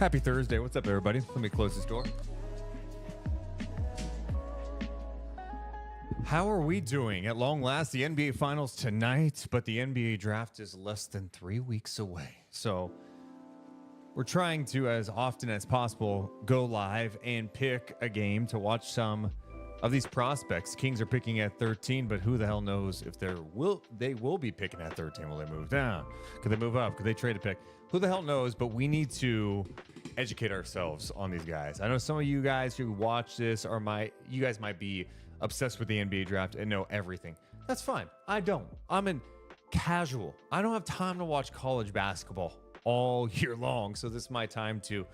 Happy Thursday. What's up, everybody? Let me close this door. How are we doing? At long last, the NBA Finals tonight, but the NBA Draft is less than 3 weeks away. So we're trying to, as often as possible, go live and pick a game to watch some of these prospects. Kings are picking at 13, but who the hell knows if they will be picking at 13. Will they move down? Could they move up? Could they trade a pick? Who the hell knows? But we need to educate ourselves on these guys. I know some of you guys who watch this you guys might be obsessed with the NBA draft and know everything. That's fine. I don't. I'm in casual. I don't have time to watch college basketball all year long. So this is my time to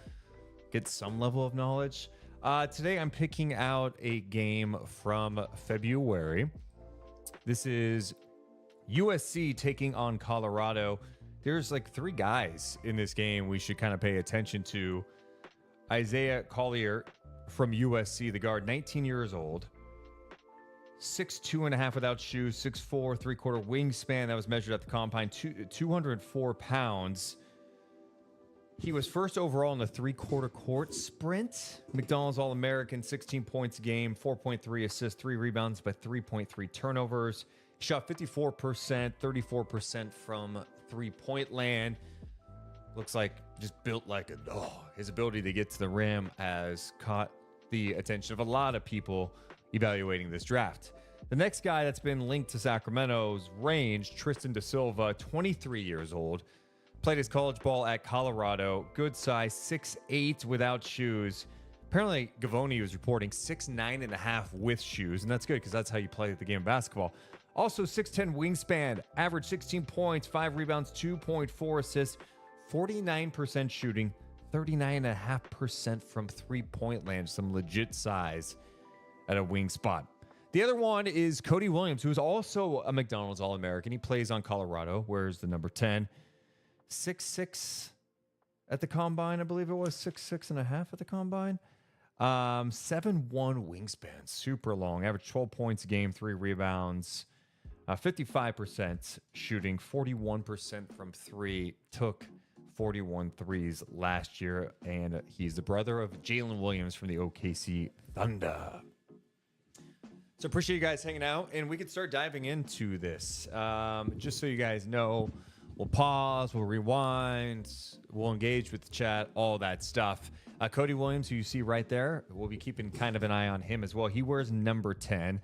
get some level of knowledge. Today I'm picking out a game from February. This is USC taking on Colorado. There's like 3 guys in this game we should kind of pay attention to. Isaiah Collier from USC, the guard, 19 years old. 6'2.5" without shoes, 6'4", 3/4 wingspan. That was measured at the combine, 204 pounds. He was first overall in the 3/4 court sprint. McDonald's All-American, 16 points a game, 4.3 assists, 3 rebounds, but 3.3 turnovers. Shot 54%, 34% from three-point land. Looks like just built like a dog. His ability to get to the rim has caught the attention of a lot of people evaluating this draft. The next guy that's been linked to Sacramento's range, Tristan de Silva, 23 years old. Played his college ball at Colorado. Good size, 6'8" without shoes. Apparently, Gavoni was reporting 6'9.5" with shoes, and that's good because that's how you play the game of basketball. Also, 6'10" wingspan, average 16 points, 5 rebounds, 2.4 assists, 49% shooting, 39.5% from three-point land. Some legit size at a wing spot. The other one is Cody Williams, who is also a McDonald's All-American. He plays on Colorado, wears the number 10. 6'6" at the combine, I believe it was 6'6.5" at the combine. 7'1" wingspan, super long. Average 12 points a game, 3 rebounds, 55% shooting, 41% from 3. Took 41 threes last year, and he's the brother of Jalen Williams from the OKC Thunder. So appreciate you guys hanging out, and we can start diving into this. Just so you guys know, we'll pause, we'll rewind, we'll engage with the chat, all that stuff. Cody Williams, who you see right there, we'll be keeping kind of an eye on him as well. He wears number 10.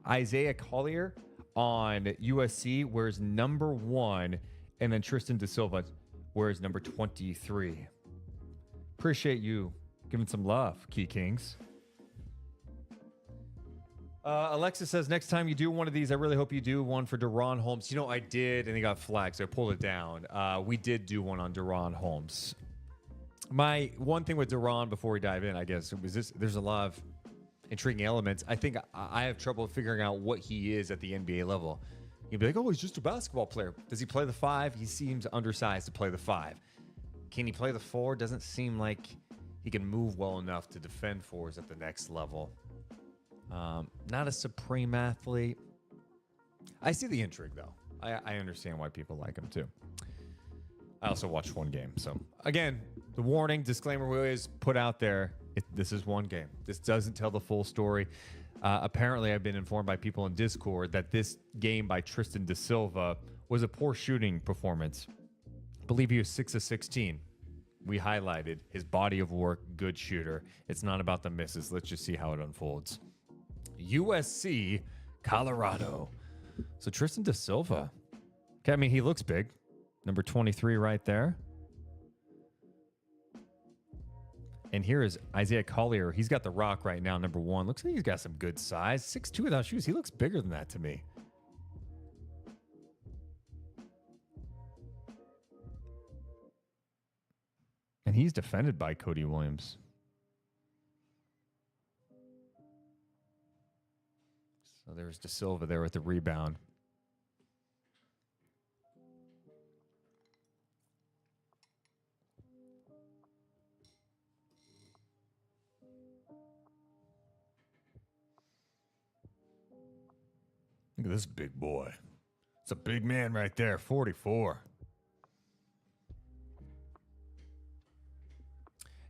Isaiah Collier on USC wears number 1. And then Tristan de Silva wears number 23. Appreciate you giving some love, Key Kings. Alexa says, next time you do one of these, I really hope you do one for Deron Holmes. You know, I did, and he got flagged, so I pulled it down. We did do one on Deron Holmes. My one thing with Deron before we dive in, I guess, was this: there's a lot of intriguing elements. I think I have trouble figuring out what he is at the NBA level. You'd be like, oh, he's just a basketball player. Does he play the 5? He seems undersized to play the 5. Can he play the 4? Doesn't seem like he can move well enough to defend 4s at the next level. Not a supreme athlete. I see the intrigue, though. I understand why people like him, too. I also watched one game. So, again, the warning, disclaimer we always put out there, this is one game. This doesn't tell the full story. Apparently, I've been informed by people in Discord that this game by Tristan de Silva was a poor shooting performance. I believe he was 6 of 16. We highlighted his body of work, good shooter. It's not about the misses. Let's just see how it unfolds. USC, Colorado. So Tristan de Silva. Okay, I mean, he looks big. Number 23 right there. And here is Isaiah Collier. He's got the rock right now, number 1. Looks like he's got some good size. 6'2" without shoes. He looks bigger than that to me. And he's defended by Cody Williams. So there's De Silva there with the rebound. Look at this big boy. It's a big man right there, 44.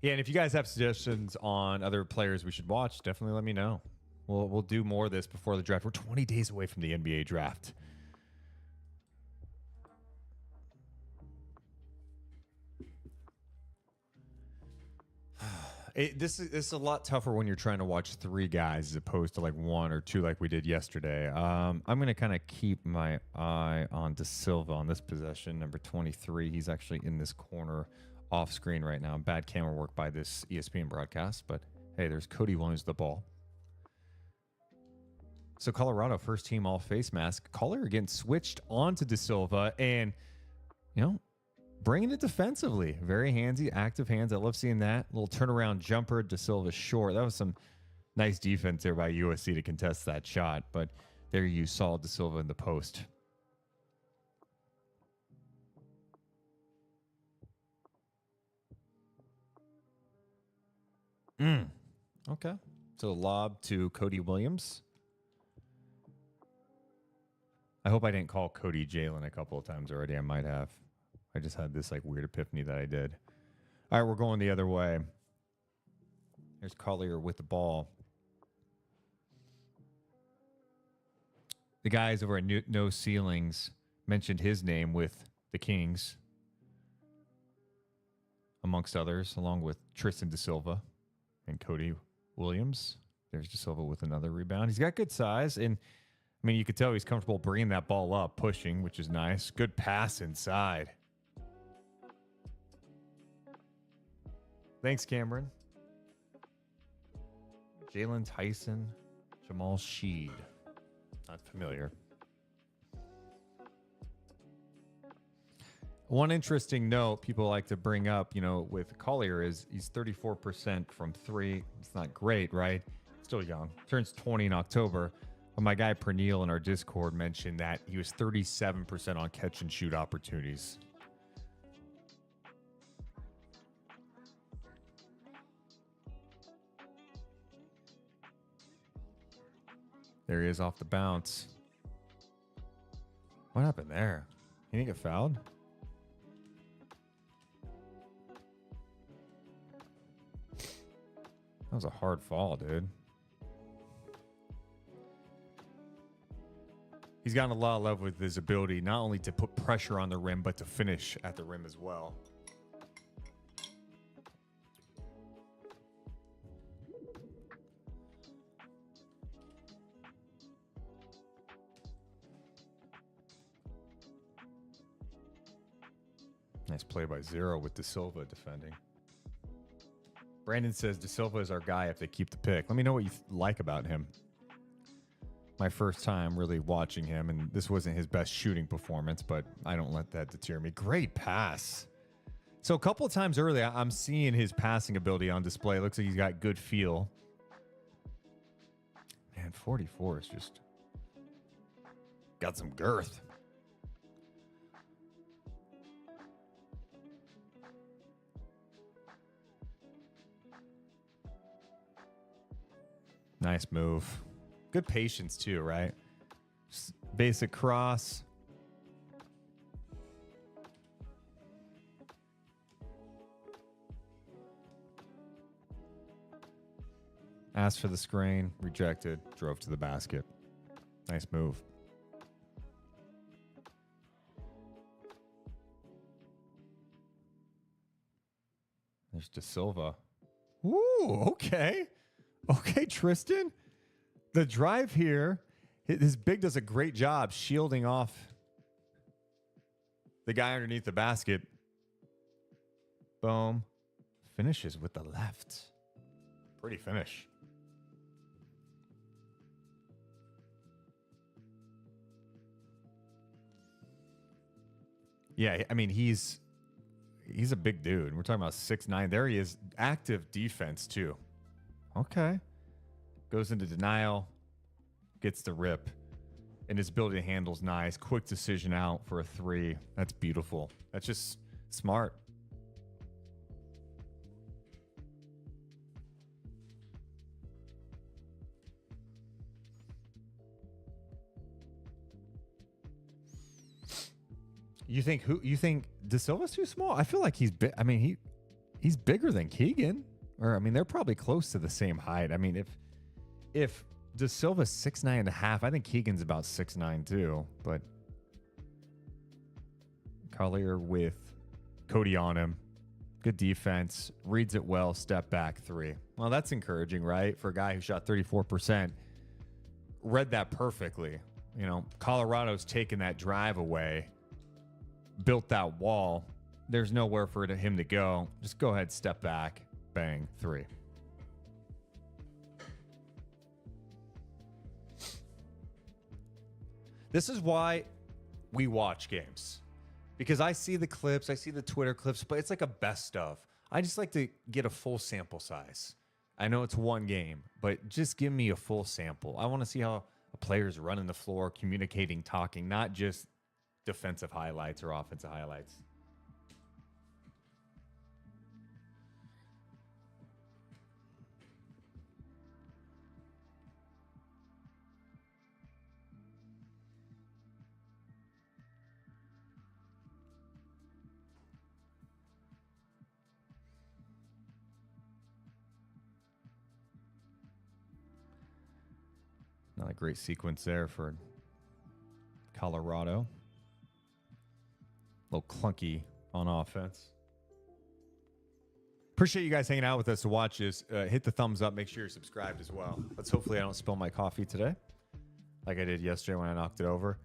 Yeah, and if you guys have suggestions on other players we should watch, definitely let me know. We'll do more of this before the draft. We're 20 days away from the NBA draft. This is a lot tougher when you're trying to watch 3 guys as opposed to like 1 or 2 like we did yesterday. I'm going to kind of keep my eye on De Silva on this possession, number 23. He's actually in this corner off screen right now. Bad camera work by this ESPN broadcast, but hey, there's Cody Williams with the ball. So Colorado, first team all face mask. Collier again switched on to De Silva and, bringing it defensively. Very handsy, active hands. I love seeing that. Little turnaround jumper, De Silva short. That was some nice defense there by USC to contest that shot. But there you saw De Silva in the post. Okay. So lob to Cody Williams. I hope I didn't call Cody Jalen a couple of times already. I might have. I just had this like weird epiphany that I did. All right, we're going the other way. There's Collier with the ball. The guys over at No Ceilings mentioned his name with the Kings, amongst others, along with Tristan De Silva and Cody Williams. There's De Silva with another rebound. He's got good size, and I mean, you could tell he's comfortable bringing that ball up, pushing, which is nice. Good pass inside. Thanks, Cameron. Jalen Tyson, Jamal Sheed. Not familiar. One interesting note people like to bring up, with Collier is he's 34% from 3. It's not great, right? Still young. Turns 20 in October. But my guy Pernille in our Discord mentioned that he was 37% on catch and shoot opportunities. There he is off the bounce. What happened there? He didn't get fouled? That was a hard fall, dude. He's gotten a lot of love with his ability not only to put pressure on the rim, but to finish at the rim as well. Nice play by Zero with De Silva defending. Brandon says De Silva is our guy if they keep the pick. Let me know what you like about him. My first time really watching him, and this wasn't his best shooting performance, but I don't let that deter me. Great pass. So a couple of times early, I'm seeing his passing ability on display. It looks like he's got good feel. Man, 44 is just got some girth. Nice move. Good patience too, right? Just basic cross. Asked for the screen, rejected, drove to the basket. Nice move. There's De Silva. Ooh, okay. Okay, Tristan. The drive here, his big does a great job shielding off the guy underneath the basket. Boom. Finishes with the left. Pretty finish. Yeah, I mean, he's a big dude. We're talking about 6'9". There he is. Active defense, too. Okay. Goes into denial. Gets the rip. And his ability to handle's nice. Quick decision out for a 3. That's beautiful. That's just smart. You think De Silva's too small? I feel like he's big. I mean, he's bigger than Keegan. Or, I mean, they're probably close to the same height. I mean, if De Silva's 6'9.5", I think Keegan's about 6'9" too. But Collier with Cody on him. Good defense. Reads it well. Step back 3. Well, that's encouraging, right? For a guy who shot 34%. Read that perfectly. You know, Colorado's taken that drive away. Built that wall. There's nowhere for him to go. Just go ahead, step back. Bang, 3. This is why we watch games. Because I see the clips, I see the Twitter clips, but it's like a best of. I just like to get a full sample size. I know it's one game, but just give me a full sample. I want to see how a player's running the floor, communicating, talking, not just defensive highlights or offensive highlights. Not a great sequence there for Colorado. A little clunky on offense. Appreciate you guys hanging out with us to watch this. Hit the thumbs up. Make sure you're subscribed as well. Hopefully I don't spill my coffee today like I did yesterday when I knocked it over.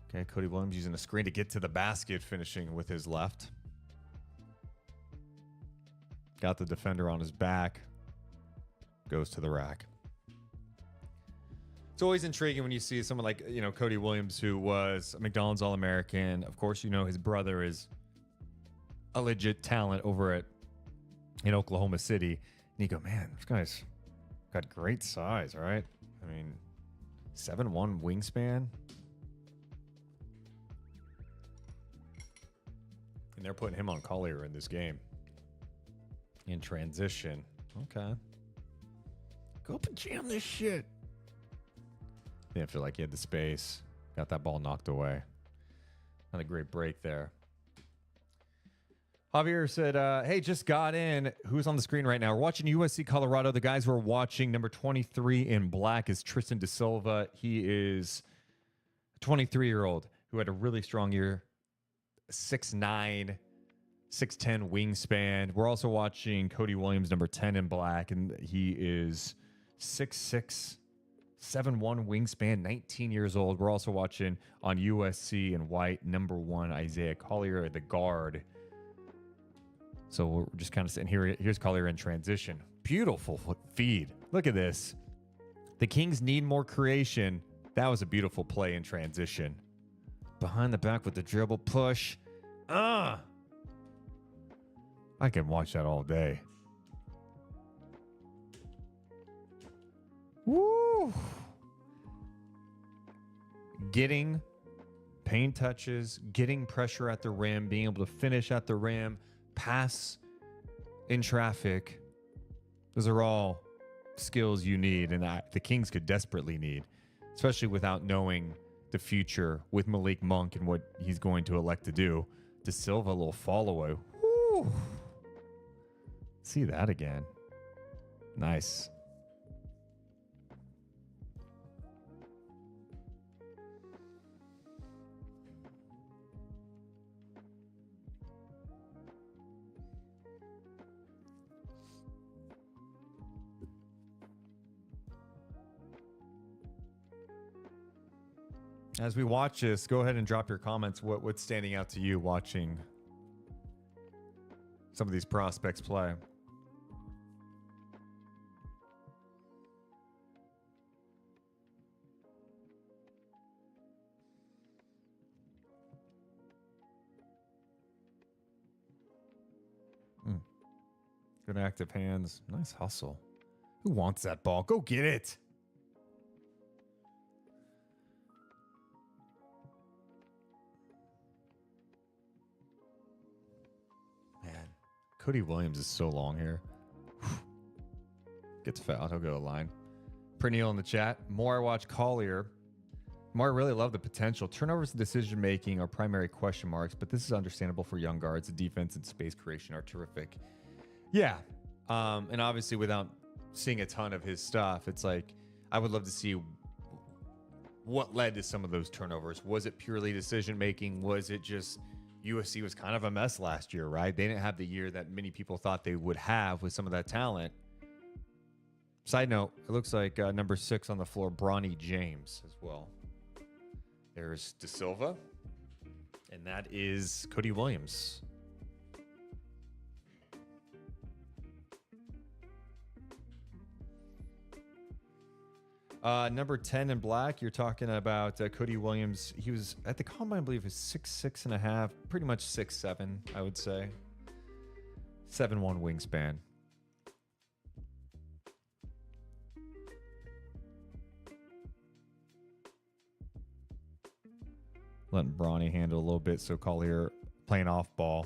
Okay, Cody Williams using the screen to get to the basket, finishing with his left. Got the defender on his back. Goes to the rack. It's always intriguing when you see someone like, you know, Cody Williams, who was a McDonald's All-American. Of course, you know, his brother is a legit talent over in Oklahoma City. And you go, man, this guy's got great size, right? I mean, 7'1" wingspan. And they're putting him on Collier in this game. In transition. Okay. Go up and jam this shit. Didn't feel like he had the space. Got that ball knocked away. Not a great break there. Javier said, hey, just got in. Who's on the screen right now? We're watching USC Colorado. The guys we're watching, number 23 in black is Tristan De Silva. He is a 23-year-old who had a really strong year. 6'9", 6'10" wingspan. We're also watching Cody Williams, number 10 in black, and he is 6'6", 7'1" wingspan, 19 years old. We're also watching on USC in white, number 1, Isaiah Collier, the guard. So we're just kind of sitting here. Here's Collier in transition. Beautiful feed. Look at this. The Kings need more creation. That was a beautiful play in transition. Behind the back with the dribble push. I can watch that all day. Woo! Getting paint touches, getting pressure at the rim, being able to finish at the rim, pass in traffic. Those are all skills you need, and the Kings could desperately need, especially without knowing the future with Malik Monk and what he's going to elect to do. De Silva, a little follow-away. Woo! See that again. Nice. As we watch this, go ahead and drop your comments. What's standing out to you watching some of these prospects play? Good active hands. Nice hustle. Who wants that ball? Go get it. Cody Williams is so long here. Gets fouled. He'll go to the line. Pernille in the chat. More I watch Collier. More I really love the potential. Turnovers and decision making are primary question marks, but this is understandable for young guards. The defense and space creation are terrific. Yeah. And obviously, without seeing a ton of his stuff, it's like I would love to see what led to some of those turnovers. Was it purely decision making? Was it just USC was kind of a mess last year, right? They didn't have the year that many people thought they would have with some of that talent. Side note, it looks like number 6 on the floor, Bronny James as well. There's De Silva, and that is Cody Williams. Number 10 in black, you're talking about Cody Williams. He was at the combine, I believe, was 6'6.5", pretty much 6'7", I would say. 7'1" wingspan. Letting Bronny handle a little bit, so Collier playing off ball.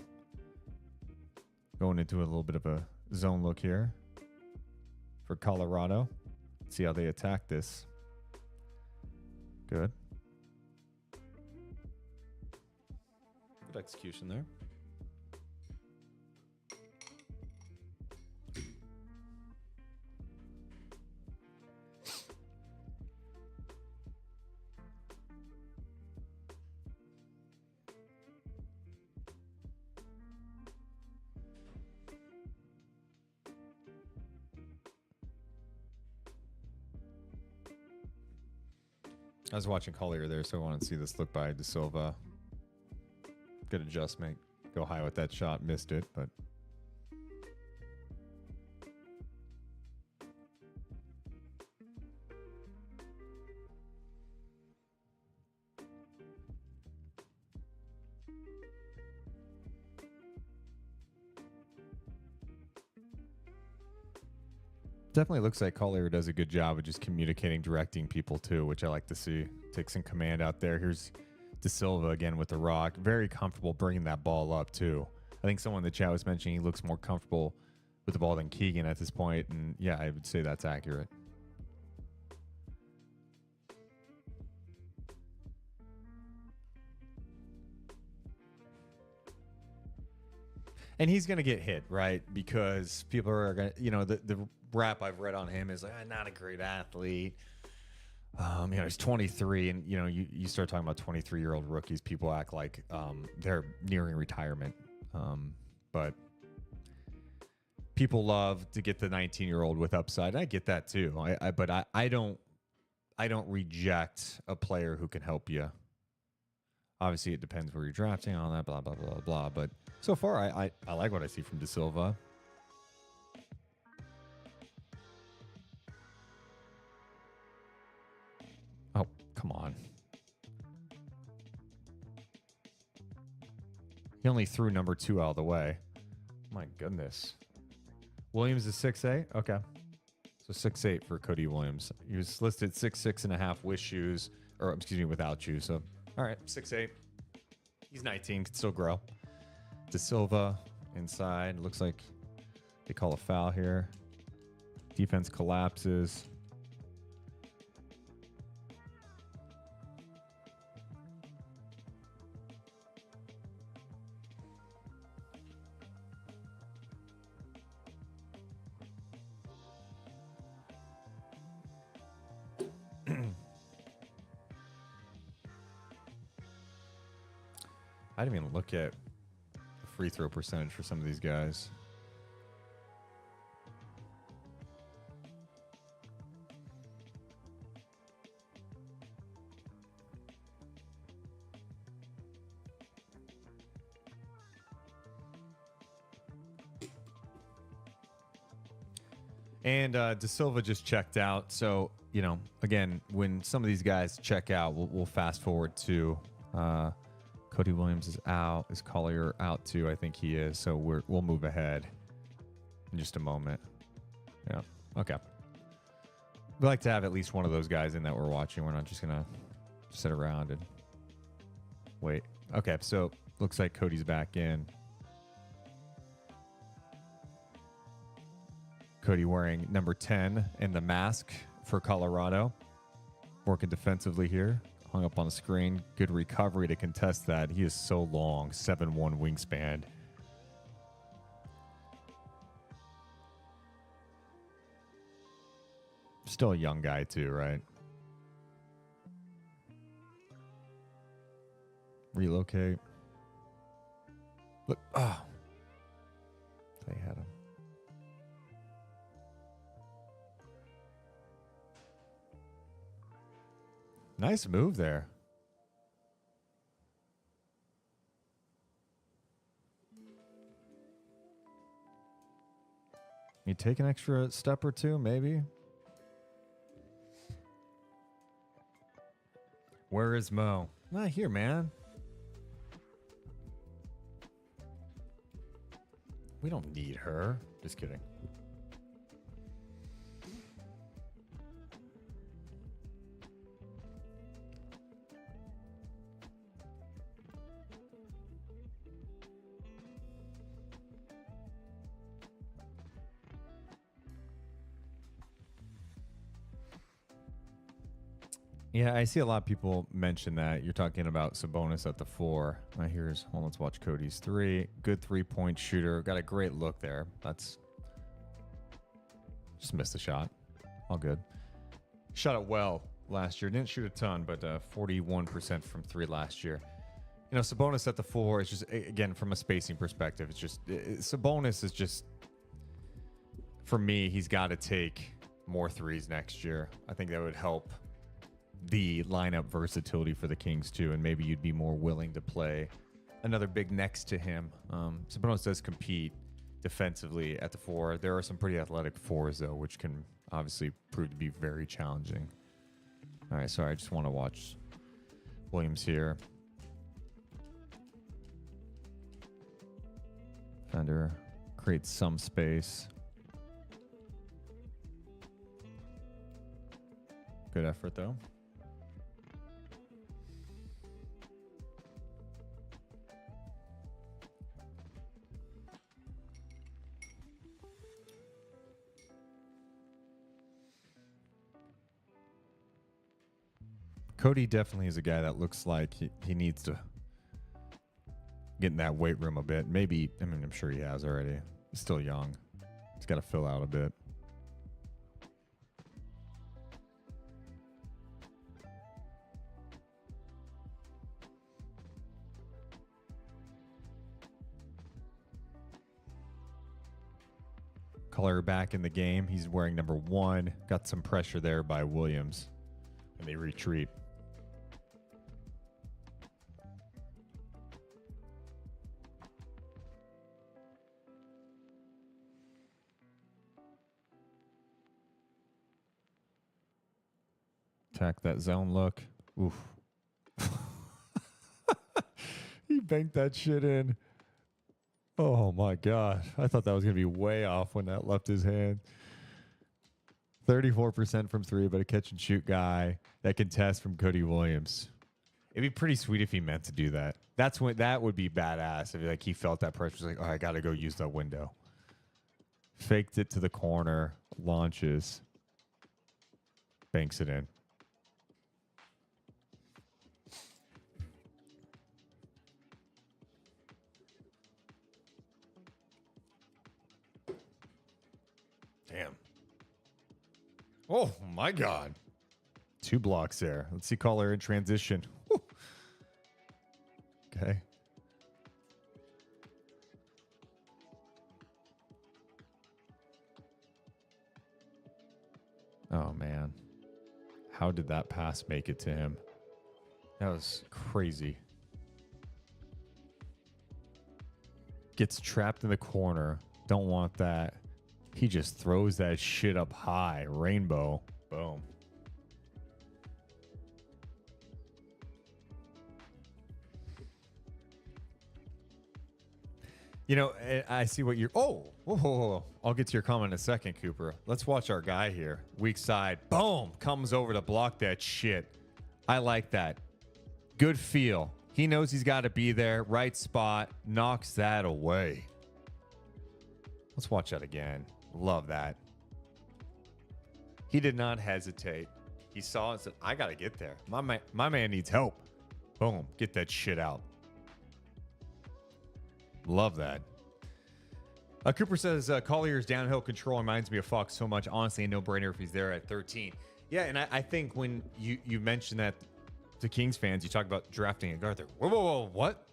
Going into a little bit of a zone look here for Colorado. See how they attack this. Good. Good execution there. I was watching Collier there, so I wanted to see this look by De Silva. Good adjustment. Go high with that shot. Missed it, but... Definitely looks like Collier does a good job of just communicating, directing people too, which I like to see. Takes some command out there. Here's De Silva again with the rock. Very comfortable bringing that ball up too. I think someone in the chat was mentioning he looks more comfortable with the ball than Keegan at this point, and yeah, I would say that's accurate. And he's going to get hit, right? Because people are going to, the rap I've read on him is like, not a great athlete. He's 23, and, you start talking about 23-year-old rookies, people act like they're nearing retirement. But people love to get the 19-year-old with upside. I get that too. But I don't reject a player who can help you. Obviously, it depends where you're drafting, all that, blah, blah, blah, blah. But so far, I like what I see from De Silva. Oh, come on. He only threw number 2 out of the way. My goodness. Williams is 6'8"? Okay. So 6'8" for Cody Williams. He was listed 6'6.5" with shoes, or excuse me, without shoes. So, all right, 6'8". He's 19, can still grow. De Silva inside. Looks like they call a foul here. Defense collapses. I didn't even look at the free throw percentage for some of these guys. And De Silva just checked out. So, again, when some of these guys check out, we'll fast forward to Cody Williams is out. Is Collier out too? I think he is. So we'll move ahead in just a moment. Yeah. Okay. We like to have at least one of those guys in that we're watching. We're not just going to sit around and wait. Okay. So looks like Cody's back in. Cody wearing number 10 and the mask for Colorado. Working defensively here. Hung up on the screen. Good recovery to contest that. He is so long. 7'1" wingspan. Still a young guy too, right? Relocate. Look. Oh. They had him. Nice move there. You take an extra step or two, maybe? Where is Mo? Not here, man. We don't need her. Just kidding. Yeah, I see a lot of people mention that. You're talking about Sabonis at the 4. Here's, well, let's watch Cody's 3. Good 3-point shooter. Got a great look there. That's just missed a shot. All good. Shot it well last year. Didn't shoot a ton, but 41% from 3 last year. You know, Sabonis at the 4 is just, again, from a spacing perspective, it's just, Sabonis is just, for me, he's got to take more threes next year. I think that would help the lineup versatility for the Kings too, and maybe you'd be more willing to play another big next to him. Sabonis does compete defensively at the 4. There are some pretty athletic 4s though, which can obviously prove to be very challenging. All right, sorry, I just want to watch Williams here. Fender creates some space. Good effort though. Cody definitely is a guy that looks like he needs to get in that weight room a bit. Maybe, I mean, I'm sure he has already. He's still young. He's got to fill out a bit. Collier back in the game. He's wearing number 1. Got some pressure there by Williams. And they retreat. Attack that zone look. Oof. He banked that shit in. Oh my God. I thought that was going to be way off when that left his hand. 34% from 3, but a catch and shoot guy. That contest from Cody Williams. It'd be pretty sweet if he meant to do that. That's when that would be badass. If like he felt that pressure, was like, oh, I got to go use that window. Faked it to the corner, launches, banks it in. Damn. Oh, my God. 2 blocks there. Let's see Collier in transition. Whew. Okay. Oh, man. How did that pass make it to him? That was crazy. Gets trapped in the corner. Don't want that. He just throws that shit up high. Rainbow. Boom. You know, I see what you're... Oh! Whoa. I'll get to your comment in a second, Cooper. Let's watch our guy here. Weak side. Boom! Comes over to block that shit. I like that. Good feel. He knows he's got to be there. Right spot. Knocks that away. Let's watch that again. Love that. He did not hesitate. He saw it and said, I got to get there. My man needs help. Boom. Get that shit out. Love that. Cooper says Collier's downhill control reminds me of Fox so much. Honestly, a no-brainer if he's there at 13. Yeah, and I think when you mentioned that to Kings fans, you talk about drafting a guard there. Whoa, what?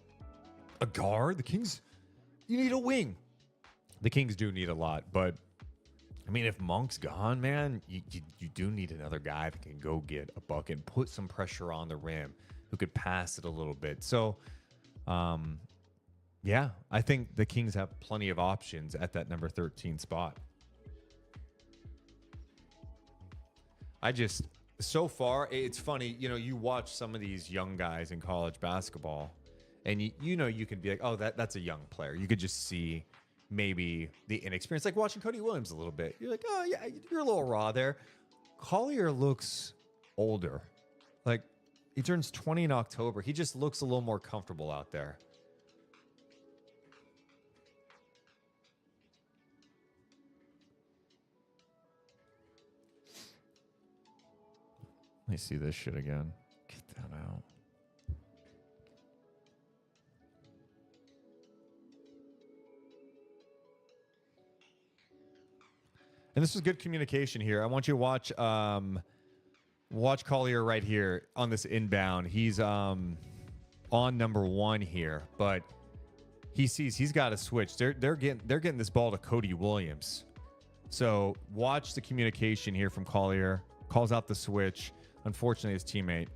A guard? The Kings, you need a wing. The Kings do need a lot, but I mean, if Monk's gone, man, you do need another guy that can go get a bucket and put some pressure on the rim, who could pass it a little bit. So, yeah, I think the Kings have plenty of options at that number 13 spot. So far, it's funny, you watch some of these young guys in college basketball, and you can be like, oh, that's a young player. You could just see maybe the inexperience, like watching Cody Williams a little bit. You're like, oh, yeah, you're a little raw there. Collier looks older. Like, he turns 20 in October. He just looks a little more comfortable out there. Let me see this shit again. Get that out. And this is good communication here. I want you to watch Collier right here on this inbound. He's on number 1 here, but he sees he's got to switch. They're getting this ball to Cody Williams. So watch the communication here from Collier. Calls out the switch. Unfortunately, his teammate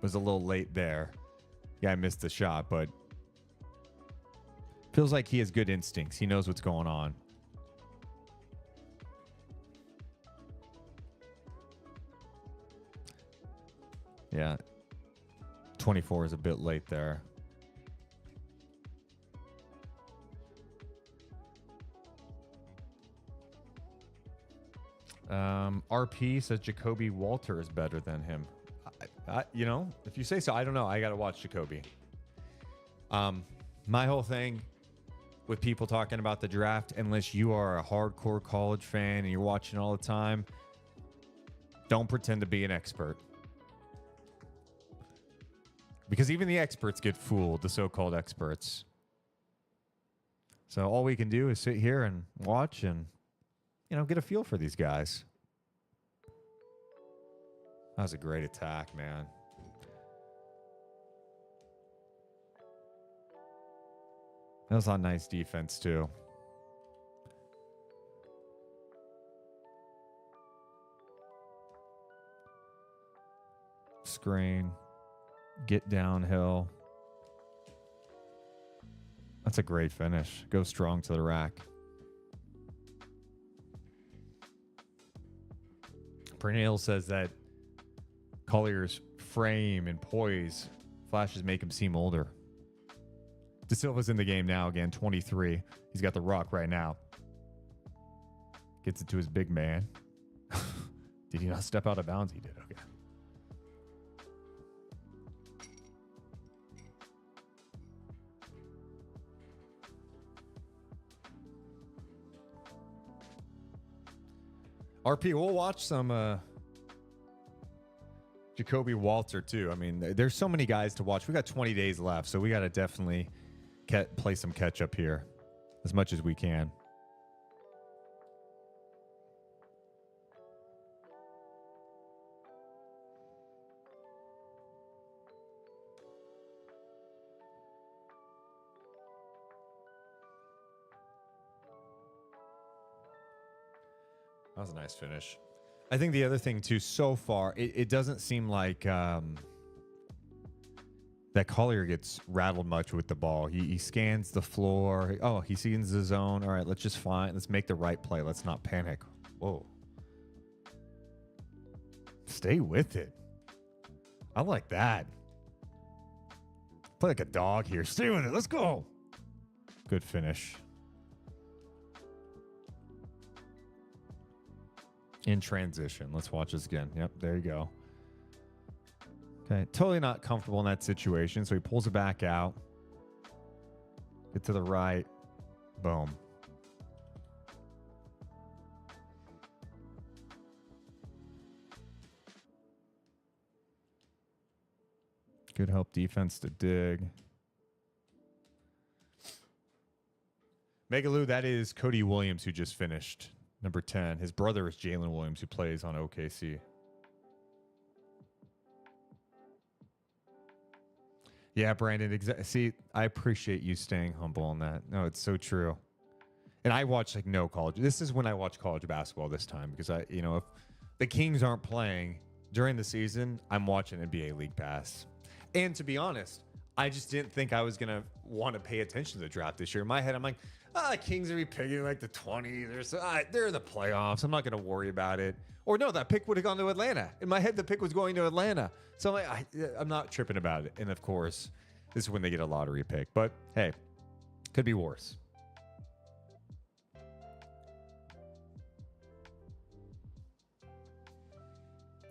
was a little late there. Yeah, I missed the shot, but feels like he has good instincts. He knows what's going on. Yeah, 24 is a bit late there. RP says Jacoby Walter is better than him. If you say so, I don't know. I got to watch Jacoby. My whole thing with people talking about the draft, unless you are a hardcore college fan and you're watching all the time, don't pretend to be an expert. Because even the experts get fooled, the so-called experts. So all we can do is sit here and watch and, get a feel for these guys. That was a great attack, man. That was on nice defense, too. Screen. Get downhill. That's a great finish. Go strong to the rack. Pernille says that Collier's frame and poise flashes make him seem older. De Silva's in the game now again, 23. He's got the rock right now. Gets it to his big man. Did he not step out of bounds? He did. Okay. RP, we'll watch some Jacoby Walter too. I mean, there's so many guys to watch. We got 20 days left, so we got to definitely play some catch up here as much as we can. That was a nice finish. I think the other thing too, so far, it doesn't seem like that Collier gets rattled much with the ball. He scans the floor. Oh, he sees the zone. All right, let's just find. Let's make the right play. Let's not panic. Whoa. Stay with it. I like that. Play like a dog here. Stay with it. Let's go. Good finish. In transition. Let's watch this again. Yep, there you go. Okay, totally not comfortable in that situation, so he pulls it back out. Get to the right. Boom. Good help defense to dig. Megaloo, that is Cody Williams, who just finished number 10. His brother is Jalen Williams, who plays on OKC. Yeah, Brandon. See, I appreciate you staying humble on that. No, it's so true. And I watch like no college. This is when I watch college basketball this time because if the Kings aren't playing during the season, I'm watching NBA League Pass. And to be honest, I just didn't think I was going to want to pay attention to the draft this year. In my head, I'm like, the Kings are be picking like the 20. They're in the playoffs. I'm not going to worry about it. Or no, that pick would have gone to Atlanta. In my head, the pick was going to Atlanta. So I'm not tripping about it. And of course, this is when they get a lottery pick. But hey, could be worse.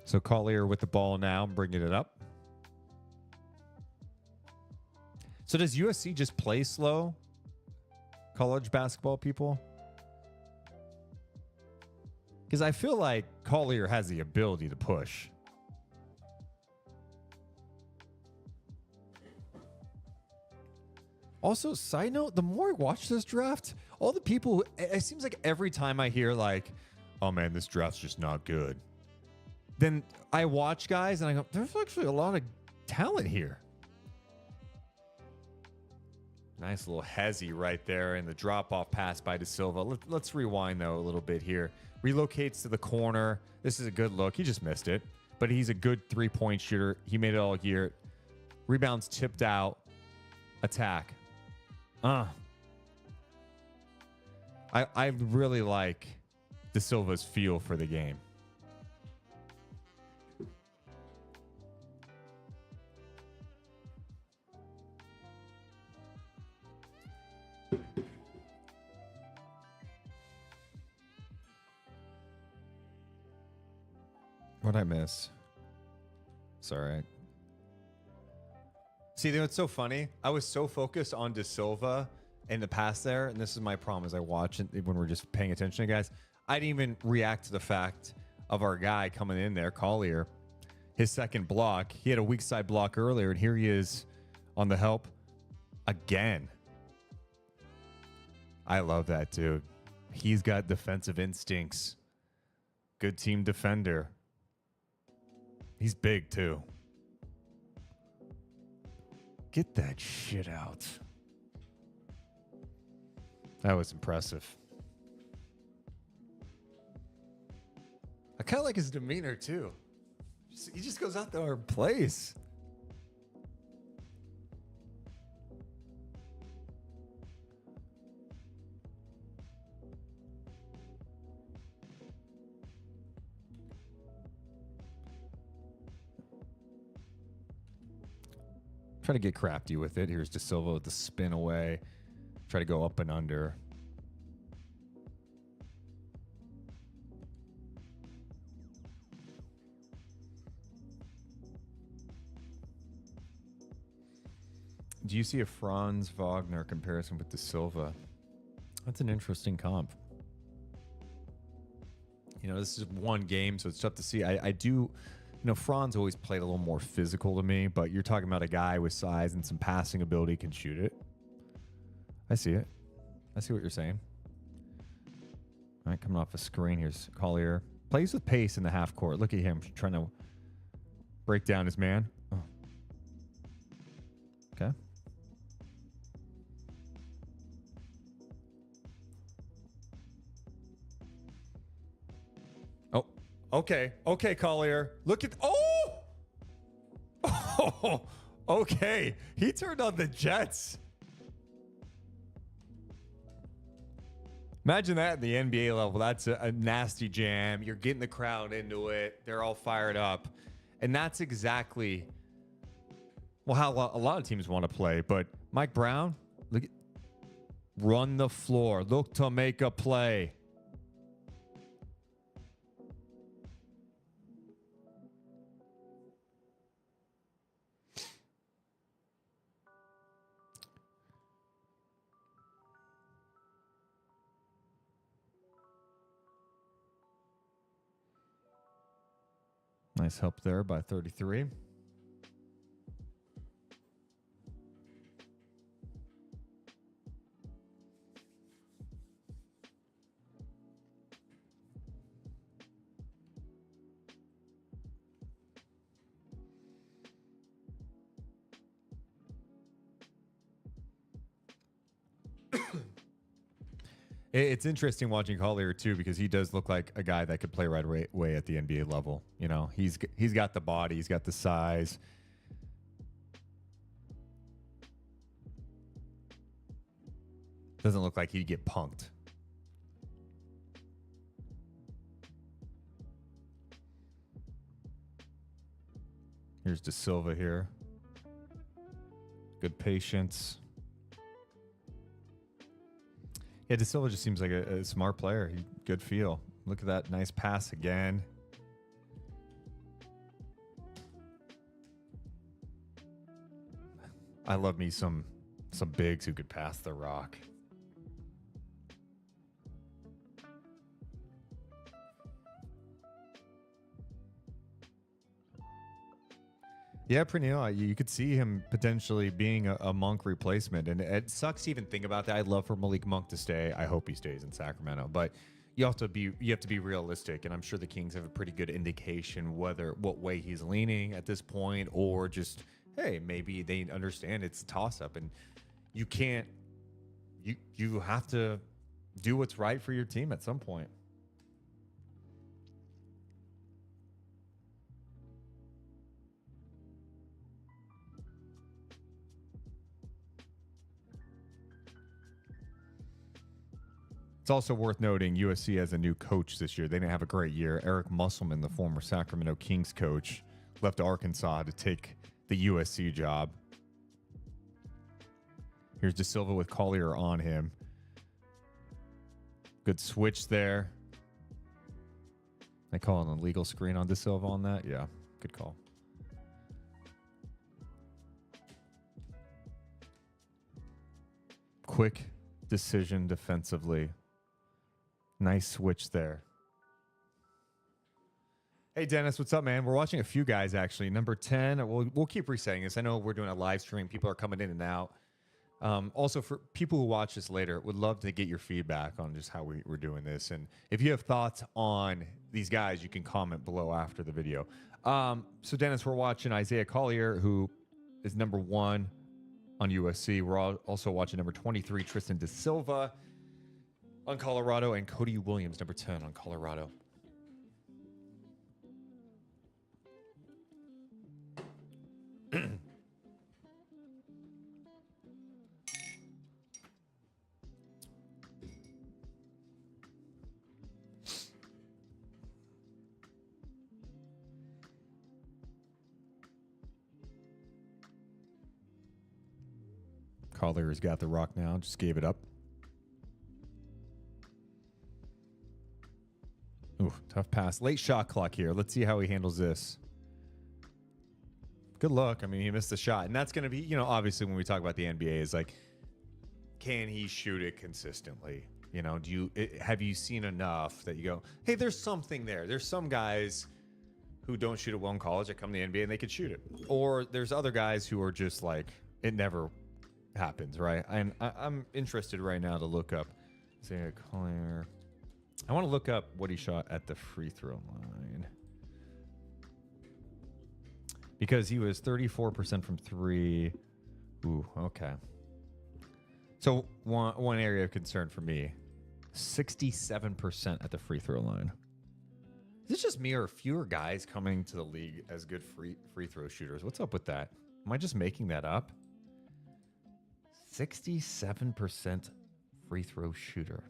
So Collier with the ball now, bringing it up. So does USC just play slow? College basketball people? Because I feel like Collier has the ability to push. Also, side note, the more I watch this draft, all the people, it seems like every time I hear like, oh man, this draft's just not good. Then I watch guys and I go, there's actually a lot of talent here. Nice little hezzy right there and the drop-off pass by De Silva. Let's rewind, though, a little bit here. Relocates to the corner. This is a good look. He just missed it. But he's a good three-point shooter. He made it all year. Rebounds tipped out. Attack. I really like De Silva's feel for the game. What'd I miss? Sorry. See, what's so funny? I was so focused on De Silva in the pass there, and this is my problem as I watch it when we're just paying attention to guys. I didn't even react to the fact of our guy coming in there, Collier. His second block. He had a weak side block earlier, and here he is on the help again. I love that dude. He's got defensive instincts. Good team defender. He's big, too. Get that shit out. That was impressive. I kind of like his demeanor, too. He just goes out there and plays. Try to get crafty with it. Here's De Silva with the spin away. Try to go up and under. Do you see a Franz Wagner comparison with De Silva? That's an interesting comp. This is one game, so it's tough to see. I do... Franz always played a little more physical to me, but you're talking about a guy with size and some passing ability can shoot it. I see it. I see what you're saying. All right, coming off a screen. Here's Collier. Plays with pace in the half court. Look at him trying to break down his man. Oh. Okay. Okay. Okay, Collier. Look at... Oh! Oh! Okay. He turned on the Jets. Imagine that at the NBA level. That's a nasty jam. You're getting the crowd into it. They're all fired up. And that's exactly... how a lot of teams want to play. But Mike Brown, look at... Run the floor. Look to make a play. Nice help there by 33. It's interesting watching Collier too because he does look like a guy that could play right away at the NBA level. You know, he's got the body, he's got the size. Doesn't look like he'd get punked. Here's De Silva here. Good patience. Yeah, De Silva just seems like a smart player. Good feel. Look at that nice pass again. I love me some bigs who could pass the rock. Yeah, Pernille, you could see him potentially being a Monk replacement. And it sucks to even think about that. I'd love for Malik Monk to stay. I hope he stays in Sacramento. But you have to be realistic. And I'm sure the Kings have a pretty good indication what way he's leaning at this point, or just, hey, maybe they understand it's a toss-up. And you can't you have to do what's right for your team at some point. It's also worth noting USC has a new coach this year. They didn't have a great year. Eric Musselman, the former Sacramento Kings coach, left Arkansas to take the USC job. Here's De Silva with Collier on him. Good switch there. They call an illegal screen on De Silva on that? Yeah, good call. Quick decision defensively. Nice switch there. Hey, Dennis, what's up, man? We're watching a few guys, actually. Number 10, we'll keep resetting this. I know we're doing a live stream. People are coming in and out. Also, for people who watch this later, would love to get your feedback on just how we're doing this. And if you have thoughts on these guys, you can comment below after the video. So, Dennis, we're watching Isaiah Collier, who is number 1 on USC. We're also watching number 23, Tristan De Silva on Colorado, and Cody Williams, number 10 on Colorado. Collier's got the rock now, just gave it up. Ooh, tough pass. Late shot clock here. Let's see how he handles this. Good luck. I mean, he missed the shot. And that's going to be, you know, obviously when we talk about the NBA, is like, can he shoot it consistently? You know, have you seen enough that you go, hey, there's something there. There's some guys who don't shoot it well in college that come to the NBA and they could shoot it. Or there's other guys who are just like, it never happens, right? And I'm interested right now to look up, say, Collier. I want to look up what he shot at the free throw line, because he was 34% from 3. Ooh, okay. So one area of concern for me, 67% at the free throw line. Is this just me, or fewer guys coming to the league as good free throw shooters? What's up with that? Am I just making that up? 67% free throw shooter.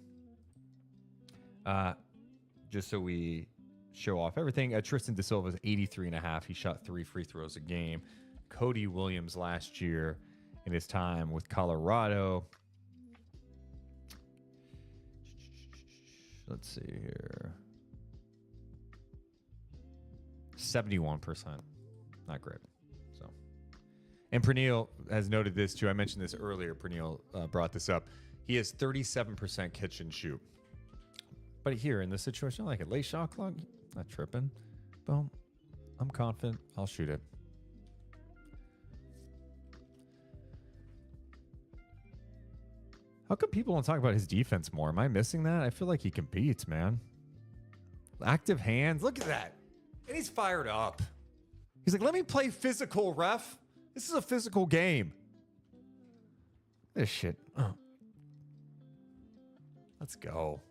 Just so we show off everything, Tristan De Silva is 83.5. He shot 3 free throws a game. Cody Williams last year in his time with Colorado. Let's see here. 71%. Not great. So, and Pernille has noted this too. I mentioned this earlier. Pernille brought this up. He has 37% catch and shoot. But here in this situation, I like it. Late shot clock, not tripping. Boom. I'm confident. I'll shoot it. How come people don't talk about his defense more? Am I missing that? I feel like he competes, man. Active hands. Look at that. And he's fired up. He's like, let me play physical, ref. This is a physical game. This shit. Oh. Let's go.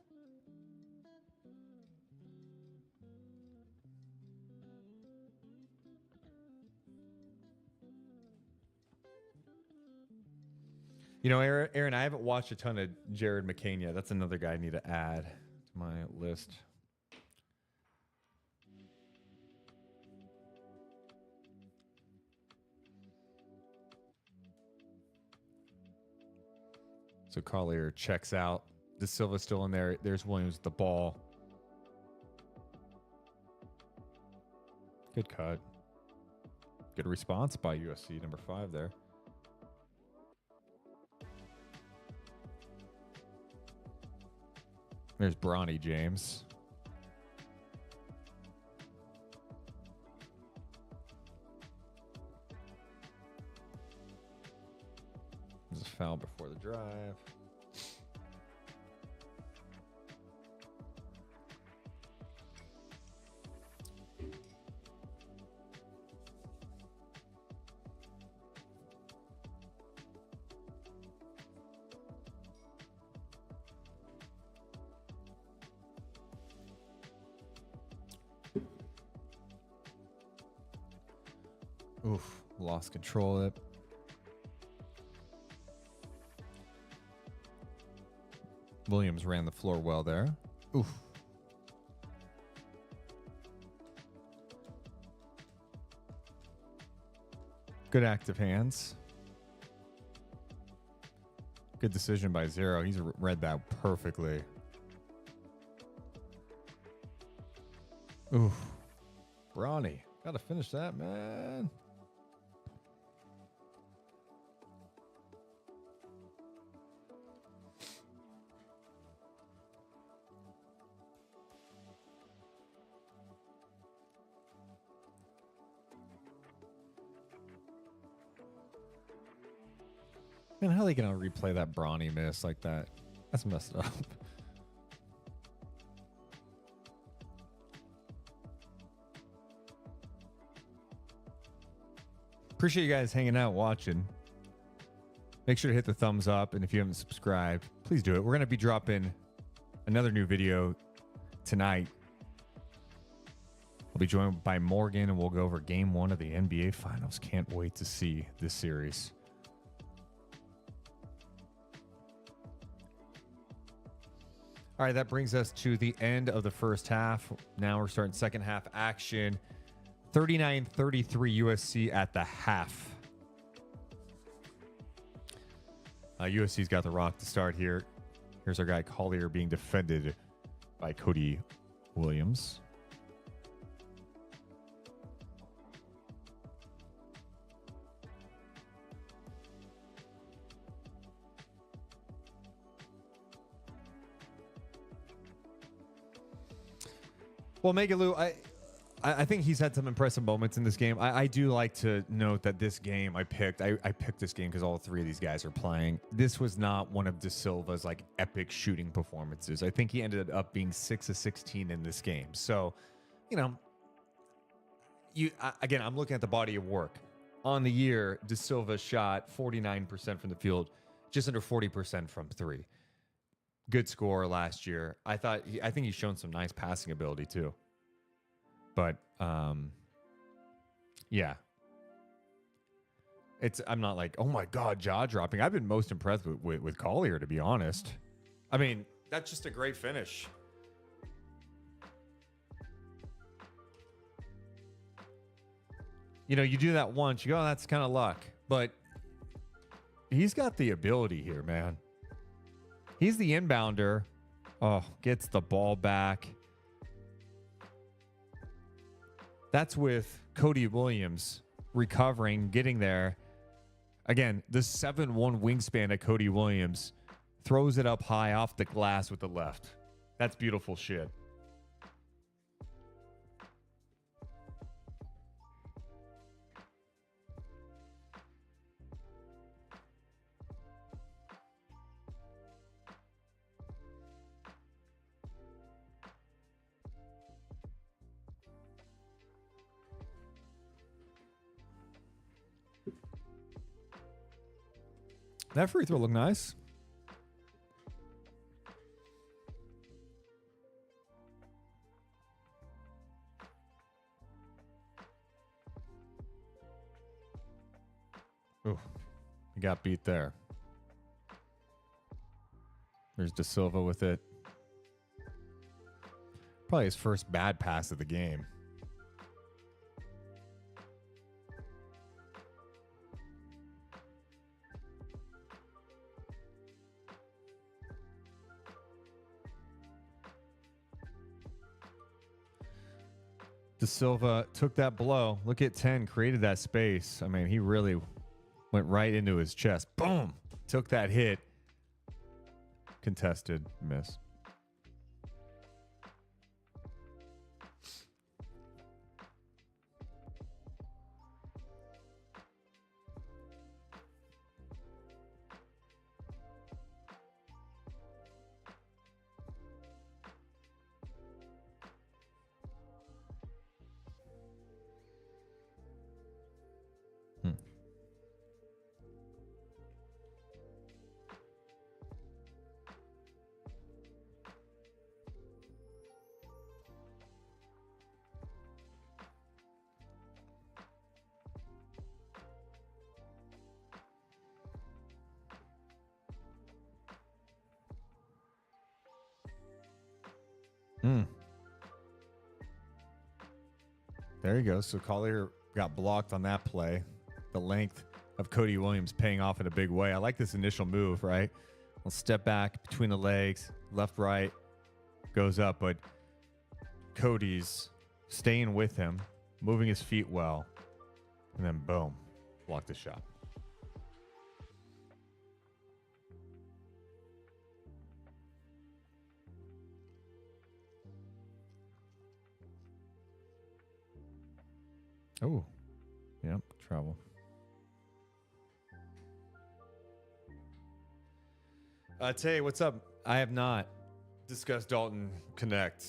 You know, Aaron, I haven't watched a ton of Jared McCain yet. That's another guy I need to add to my list. So Collier checks out. The Silva still in there. There's Williams with the ball. Good cut. Good response by USC, number 5 there. There's Bronny James. There's a foul before the drive. Oof, lost control of it. Williams ran the floor well there. Oof. Good active hands. Good decision by Zero. He's read that perfectly. Oof. Bronny. Gotta finish that, man. Man, how are they gonna replay that Bronny miss like that? That's messed up. Appreciate you guys hanging out, watching. Make sure to hit the thumbs up, and if you haven't subscribed, please do it. We're gonna be dropping another new video tonight. I'll be joined by Morgan, and we'll go over Game 1 of the NBA Finals. Can't wait to see this series. All right, that brings us to the end of the first half. Now we're starting second half action. 39-33 USC at the half. USC's got the rock to start here. Here's our guy Collier being defended by Cody Williams. Well, Megaloo, I think he's had some impressive moments in this game. I do like to note that this game I picked this game because all 3 of these guys are playing. This was not one of De Silva's like epic shooting performances. I think he ended up being 6 of 16 in this game. So, you know, again, I'm looking at the body of work. On the year, De Silva shot 49% from the field, just under 40% from 3. Good score last year. I think he's shown some nice passing ability too. But yeah. I'm not like, oh my God, jaw dropping. I've been most impressed with Collier, to be honest. I mean, that's just a great finish. You know, you do that once, you go, oh, that's kind of luck. But he's got the ability here, man. He's the inbounder. Oh, gets the ball back. That's with Cody Williams recovering, getting there. Again, the 7'1" wingspan of Cody Williams throws it up high off the glass with the left. That's beautiful shit. That free throw looked nice. Ooh, he got beat there. There's De Silva with it. Probably his first bad pass of the game. De Silva took that blow. Look at 10, created that space. I mean, he really went right into his chest. Boom! Took that hit. Contested miss. There you go. So Collier got blocked on that play. The length of Cody Williams paying off in a big way. I like this initial move, right? We'll step back between the legs, left, right, goes up, but Cody's staying with him, moving his feet well, and then boom, blocked the shot. Oh, yep, travel. Tay, what's up? I have not discussed Dalton Connect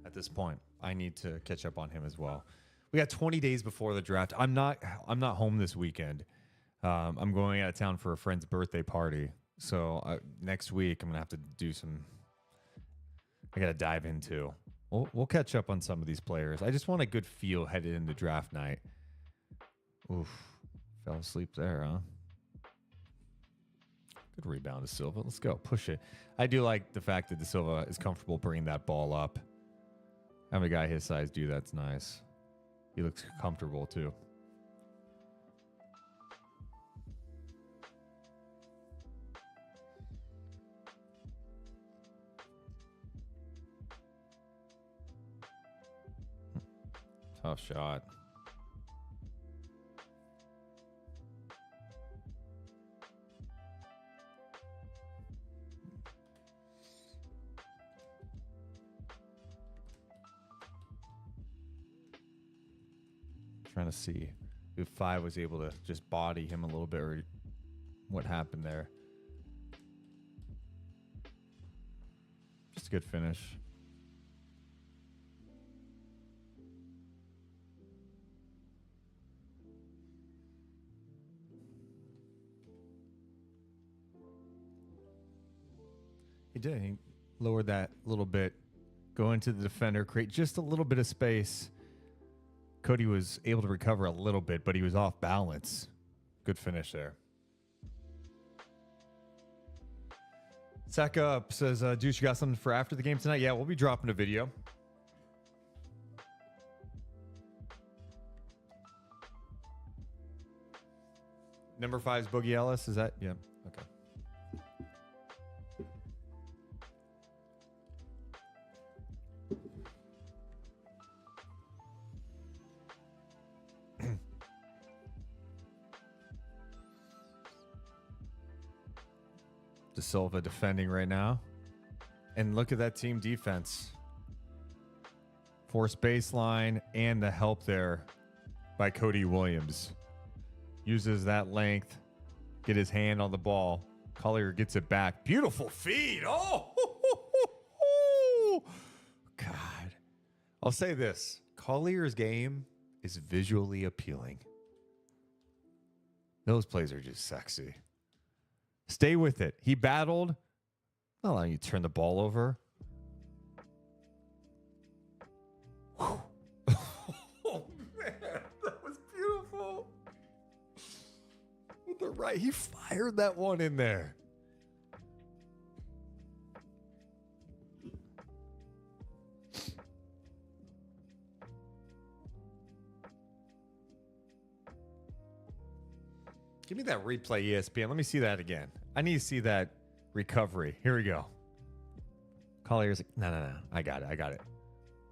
at this point. I need to catch up on him as well. We got 20 days before the draft. I'm not home this weekend. I'm going out of town for a friend's birthday party. So next week I'm gonna have to do some. I gotta dive into. We'll catch up on some of these players. I just want a good feel headed into draft night. Oof. Fell asleep there, huh? Good rebound to Silva. Let's go. Push it. I do like the fact that De Silva is comfortable bringing that ball up. Having a guy his size do that's nice. He looks comfortable, too. Tough shot. Trying to see if 5 was able to just body him a little bit or what happened there. Just a good finish. He did. He lowered that a little bit. Go into the defender, create just a little bit of space. Cody was able to recover a little bit, but he was off balance. Good finish there. Sack up says, Deuce, you got something for after the game tonight? Yeah, we'll be dropping a video. Number 5's Boogie Ellis. Is that? Yeah. Okay. De Silva defending right now. And look at that team defense. Force baseline and the help there by Cody Williams. Uses that length. Get his hand on the ball. Collier gets it back. Beautiful feed. Oh, God. I'll say this. Collier's game is visually appealing. Those plays are just sexy. Stay with it. He battled. Not allowing you to turn the ball over. Oh, man. That was beautiful. right. He fired that one in there. Give me that replay, ESPN. Let me see that again. I need to see that recovery. Here we go. Collier's like, no. I got it.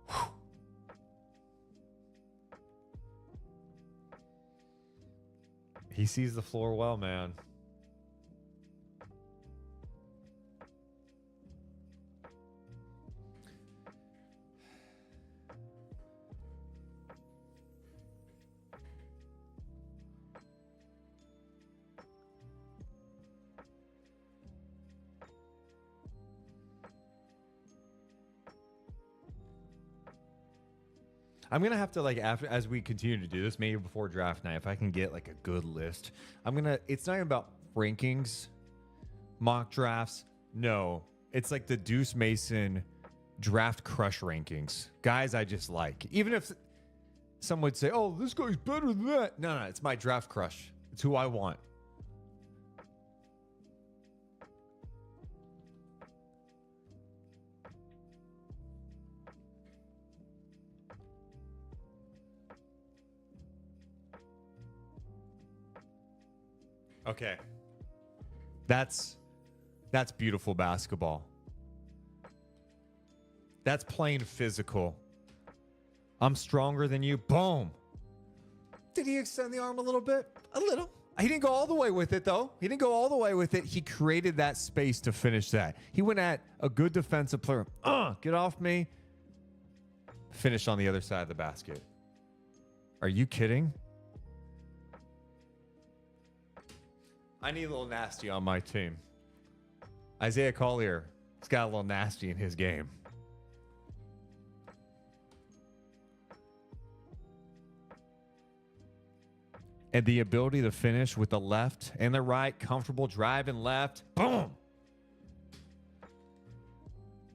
Whew. He sees the floor well, man. I'm gonna have to, like, after, as we continue to do this, maybe before draft night, if I can get like a good list. It's not even about rankings, mock drafts. No, it's like the Deuce Mason draft crush rankings. Guys I just like. Even if some would say, oh, this guy's better than that. No, it's my draft crush. It's who I want. Okay. That's beautiful basketball. That's playing physical. I'm stronger than you. Boom. Did he extend the arm a little bit? A little. He didn't go all the way with it, though. He created that space to finish that. He went at a good defensive player. Get off me. Finish on the other side of the basket. Are you kidding? I need a little nasty on my team. Isaiah Collier has got a little nasty in his game. And the ability to finish with the left and the right, comfortable driving left. Boom.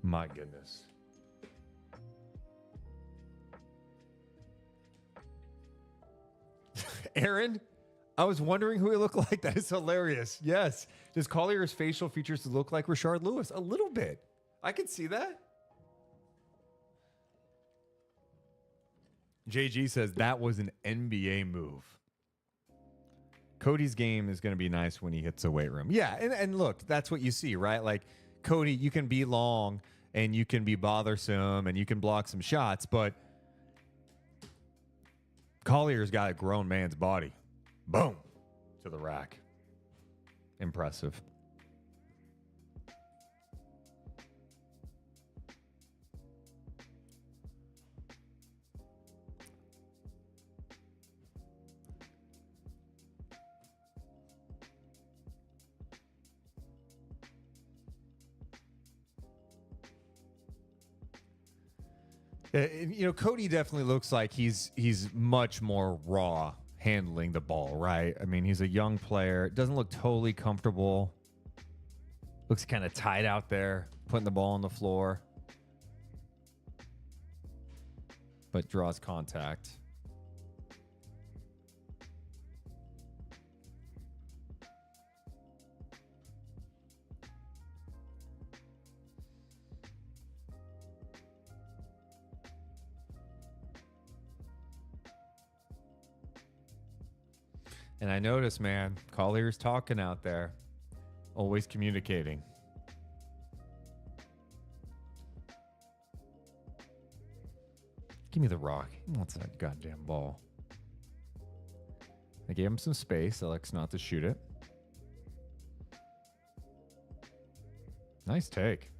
My goodness. Aaron, I was wondering who he looked like. That is hilarious. Yes. Does Collier's facial features look like Rashard Lewis? A little bit. I can see that. JG says that was an NBA move. Cody's game is going to be nice when he hits a weight room. Yeah, and look, that's what you see, right? Like, Cody, you can be long and you can be bothersome and you can block some shots, but Collier's got a grown man's body. Boom. To the rack. Impressive. Cody definitely looks like he's much more raw handling the ball, right? I mean, he's a young player. Doesn't look totally comfortable. Looks kind of tight out there, putting the ball on the floor. But draws contact. And I notice, man, Collier's talking out there. Always communicating. Give me the rock. He wants that goddamn ball. I gave him some space. Elects not to shoot it. Nice take.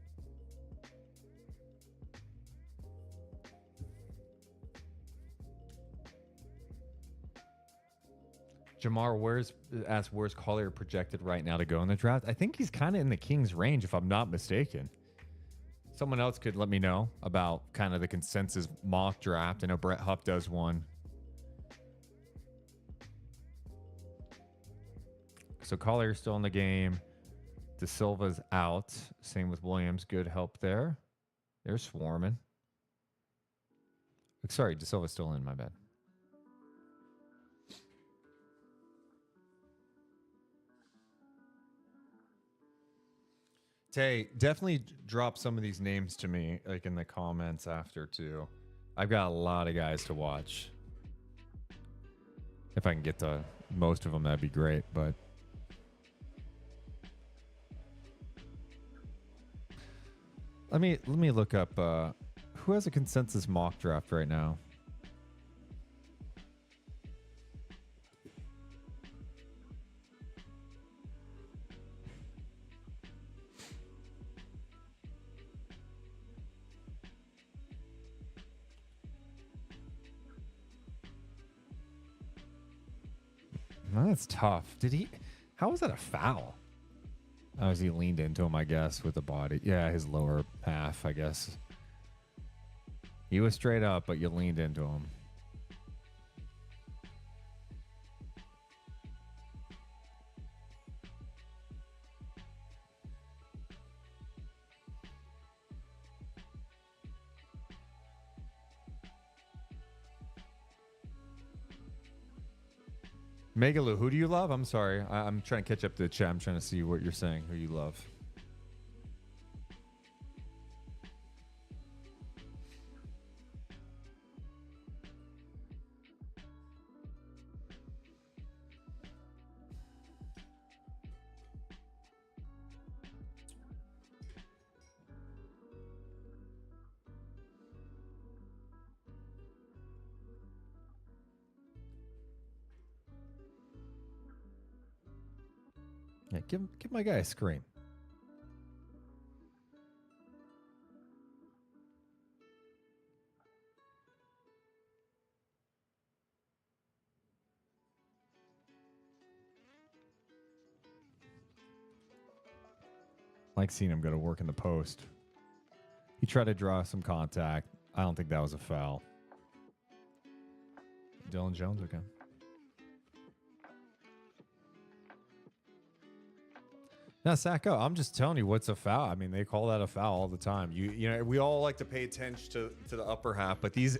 Jamar, where's Collier projected right now to go in the draft? I think he's kind of in the Kings range, if I'm not mistaken. Someone else could let me know about kind of the consensus mock draft. I know Brett Hupp does one. So Collier's still in the game. De Silva's out. Same with Williams. Good help there. They're swarming. Sorry, De Silva's still in, my bad. Tay, definitely drop some of these names to me, like in the comments after too. I've got a lot of guys to watch. If I can get to most of them, that'd be great. But let me look up who has a consensus mock draft right now. That's tough. Did he? How was that a foul? Oh, as he leaned into him, I guess, with the body. Yeah, his lower half, I guess. He was straight up, but you leaned into him. Megaloo, who do you love? I'm sorry. I'm trying to catch up to the chat. I'm trying to see what you're saying, who you love. Yeah, give my guy a screen. I like seeing him go to work in the post. He tried to draw some contact. I don't think that was a foul. Dylan Jones, okay. Now, Sacco, I'm just telling you what's a foul. I mean, they call that a foul all the time. You know, we all like to pay attention to the upper half, but these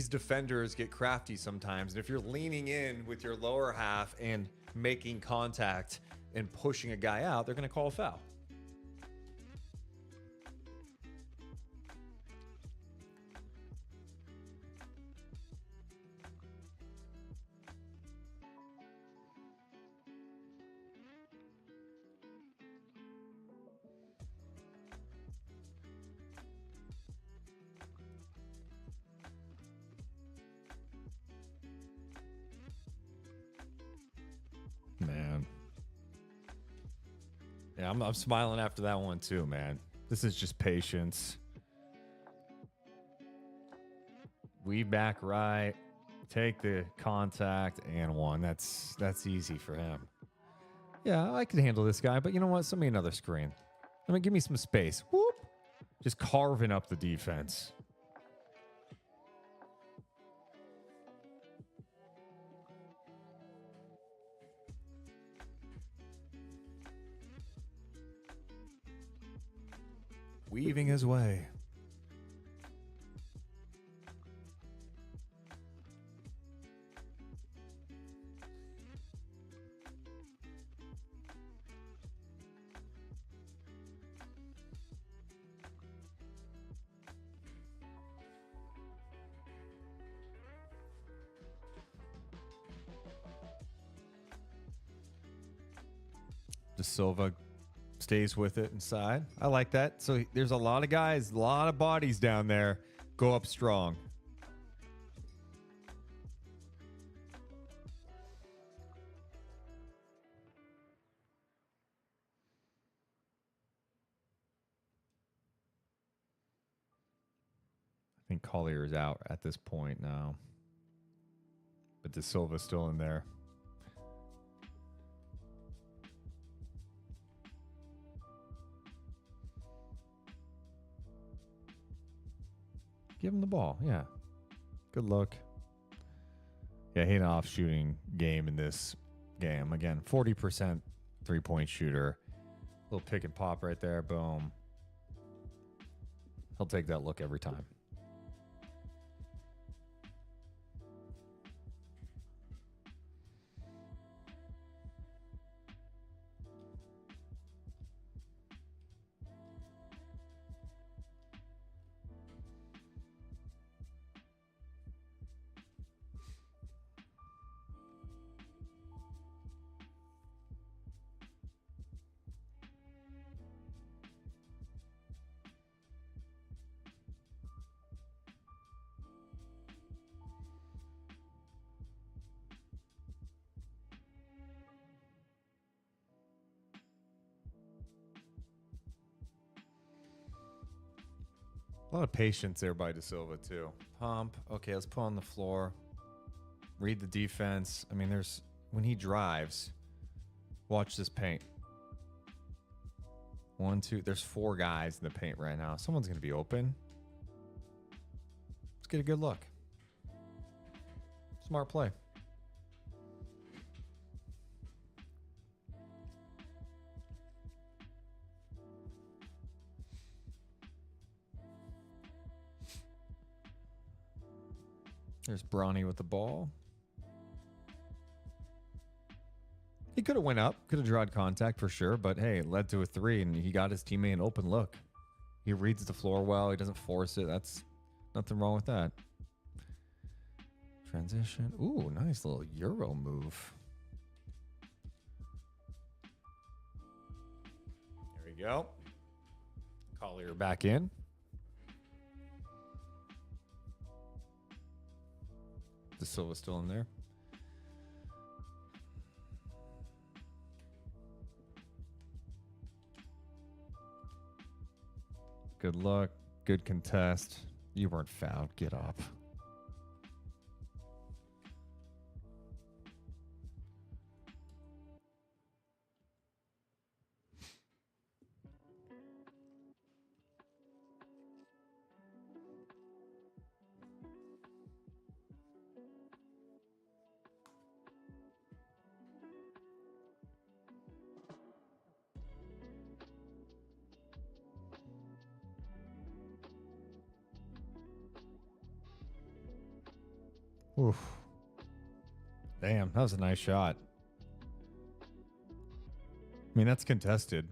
defenders get crafty sometimes. And if you're leaning in with your lower half and making contact and pushing a guy out, they're going to call a foul. Man. Yeah, I'm smiling after that one too, man. This is just patience. Weave back right, take the contact and one. That's easy for him. Yeah, I can handle this guy, but you know what? Send me another screen. I mean, give me some space. Whoop! Just carving up the defense. Weaving his way. De Silva stays with it inside. I like that. So there's a lot of guys, a lot of bodies down there. Go up strong. I think Collier is out at this point now. But De Silva's still in there. Give him the ball. Yeah. Good look. Yeah, he had an off shooting game in this game. Again, 40% 3-point shooter. Little pick and pop right there. Boom. He'll take that look every time. A lot of patience there by De Silva, too. Pump. Okay, let's put on the floor. Read the defense. I mean, when he drives, watch this paint. 1, 2. There's 4 guys in the paint right now. Someone's going to be open. Let's get a good look. Smart play. There's Bronny with the ball. He could have went up, could have drawed contact for sure, but hey, it led to a 3, and he got his teammate an open look. He reads the floor well. He doesn't force it. That's nothing wrong with that. Transition. Ooh, nice little Euro move. There we go. Collier back in. De Silva still in there. Good luck. Good contest. You weren't fouled. Get up. Oof. Damn, that was a nice shot. I mean, that's contested.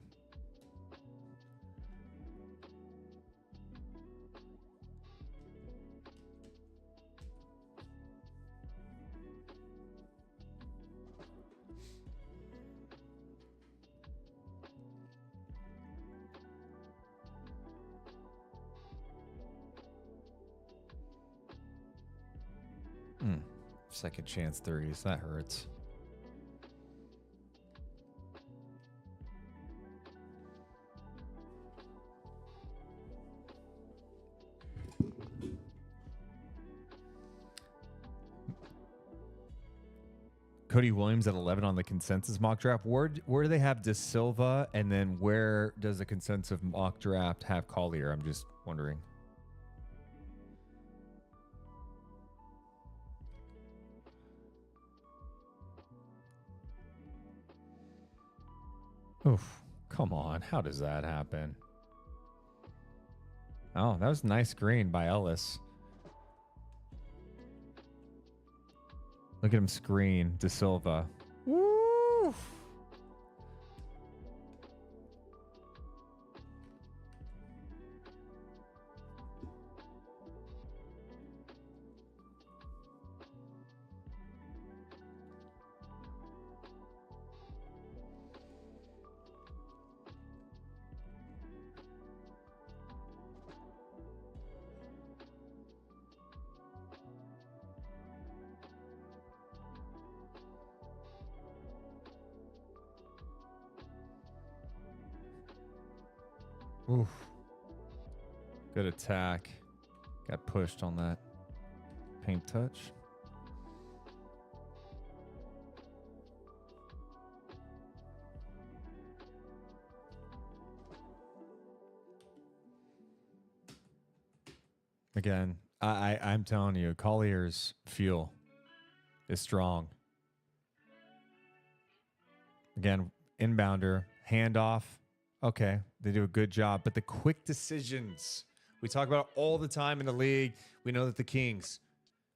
Second chance 30s. That hurts. Cody Williams at 11 on the consensus mock draft. Where do they have De Silva, and then where does the consensus mock draft have Collier? I'm just wondering. Oof, come on. How does that happen? Oh, that was a nice screen by Ellis. Look at him screen, De Silva. Woo! Oof. Good attack. Got pushed on that paint touch. Again, I'm telling you, Collier's feel is strong. Again, inbounder, handoff. Okay, they do a good job. But the quick decisions, we talk about it all the time in the league. We know that the Kings,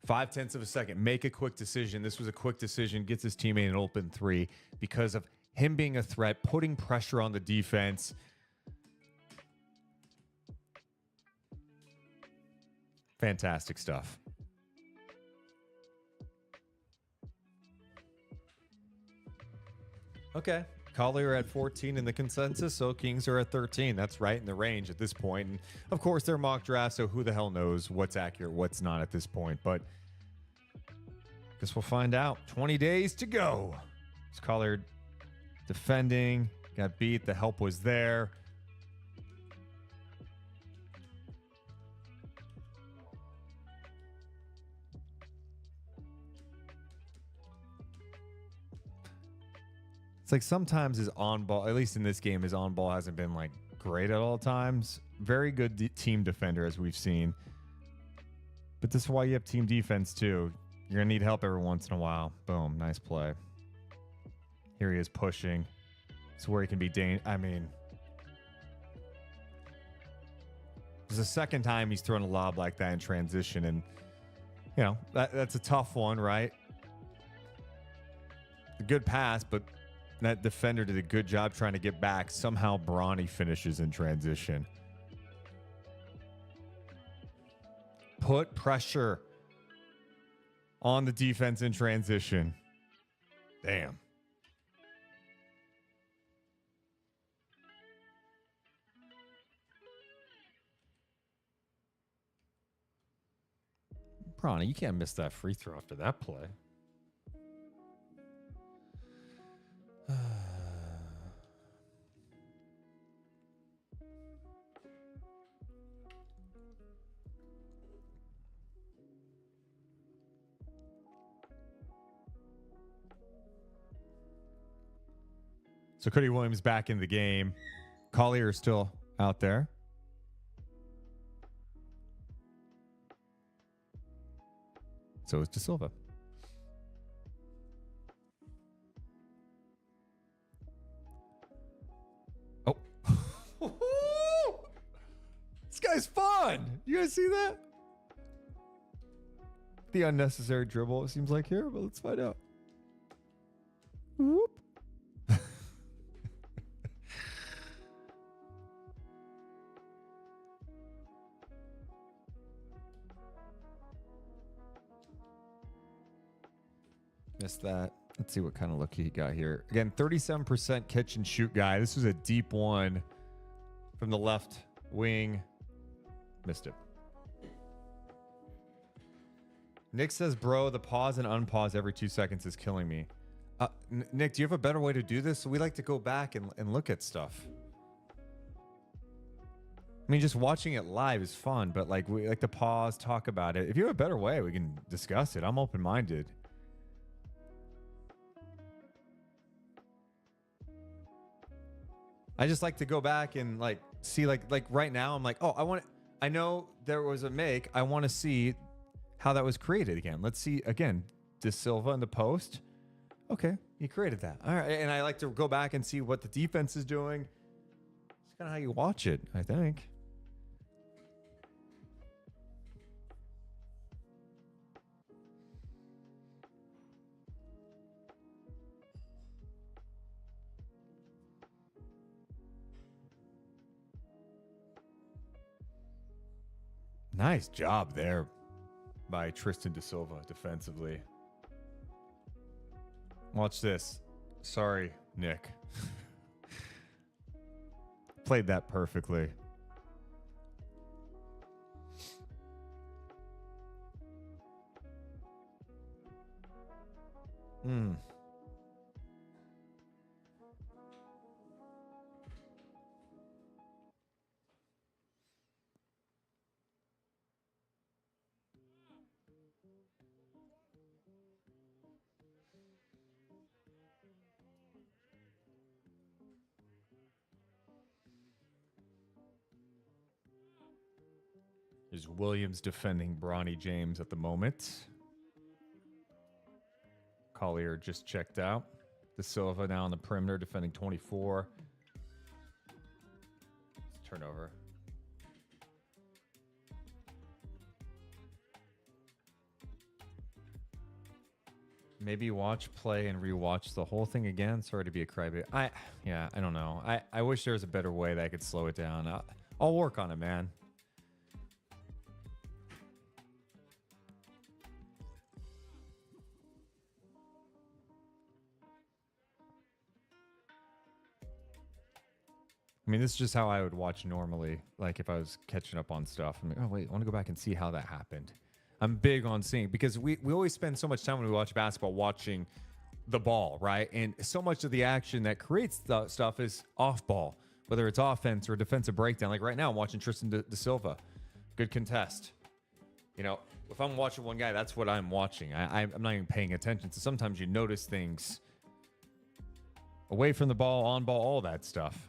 0.5 of a second, make a quick decision. This was a quick decision, gets his teammate an open 3 because of him being a threat, putting pressure on the defense. Fantastic stuff. Okay. Collier at 14 in the consensus, so Kings are at 13. That's right in the range at this point. And of course, they're mock drafts, so who the hell knows what's accurate, what's not at this point. But guess we'll find out. 20 days to go. It's Collier defending, got beat. The help was there. It's like sometimes his on ball, at least in this game, his on ball hasn't been like great at all times. Very good team defender, as we've seen. But this is why you have team defense, too. You're going to need help every once in a while. Boom. Nice play. Here he is pushing. It's where he can be I mean, it's the second time he's thrown a lob like that in transition. And, you know, that's a tough one, right? A good pass, but that defender did a good job trying to get back. Somehow Bronny finishes in transition. Put pressure on the defense in transition. Damn. Bronny, you can't miss that free throw after that play. So Cody Williams back in the game. Collier is still out there. So is Silva. Oh. This guy's fun. You guys see that? The unnecessary dribble, it seems like here, but let's find out. Whoop. Missed that. Let's see what kind of look he got here. Again, 37% catch and shoot guy. This was a deep one from the left wing. Missed it. Nick says, bro, the pause and unpause every 2 seconds is killing me. Nick, do you have a better way to do this? So we like to go back and look at stuff. I mean, just watching it live is fun, but like we like to pause, talk about it. If you have a better way, we can discuss it. I'm open-minded. I just like to go back and like see like right now I'm like, oh, I know there was a make. I want to see how that was created again. Let's see again. De Silva in the post. Okay, he created that. All right, and I like to go back and see what the defense is doing. It's kind of how you watch it, I think. Nice job there by Tristan De Silva defensively. Watch this. Sorry, Nick. Played that perfectly. Is Williams defending Bronny James at the moment. Collier just checked out. De Silva now on the perimeter defending 24. Turnover. Maybe watch, play, and rewatch the whole thing again. Sorry to be a crybaby. I don't know. I wish there was a better way that I could slow it down. I'll work on it, man. I mean, this is just how I would watch normally. Like if I was catching up on stuff. I'm like, oh, wait, I want to go back and see how that happened. I'm big on seeing, because we always spend so much time when we watch basketball watching the ball, right? And so much of the action that creates the stuff is off ball, whether it's offense or defensive breakdown. Like right now, I'm watching Tristan De Silva. Good contest. You know, if I'm watching one guy, that's what I'm watching. I'm not even paying attention. So sometimes you notice things away from the ball, on ball, all that stuff.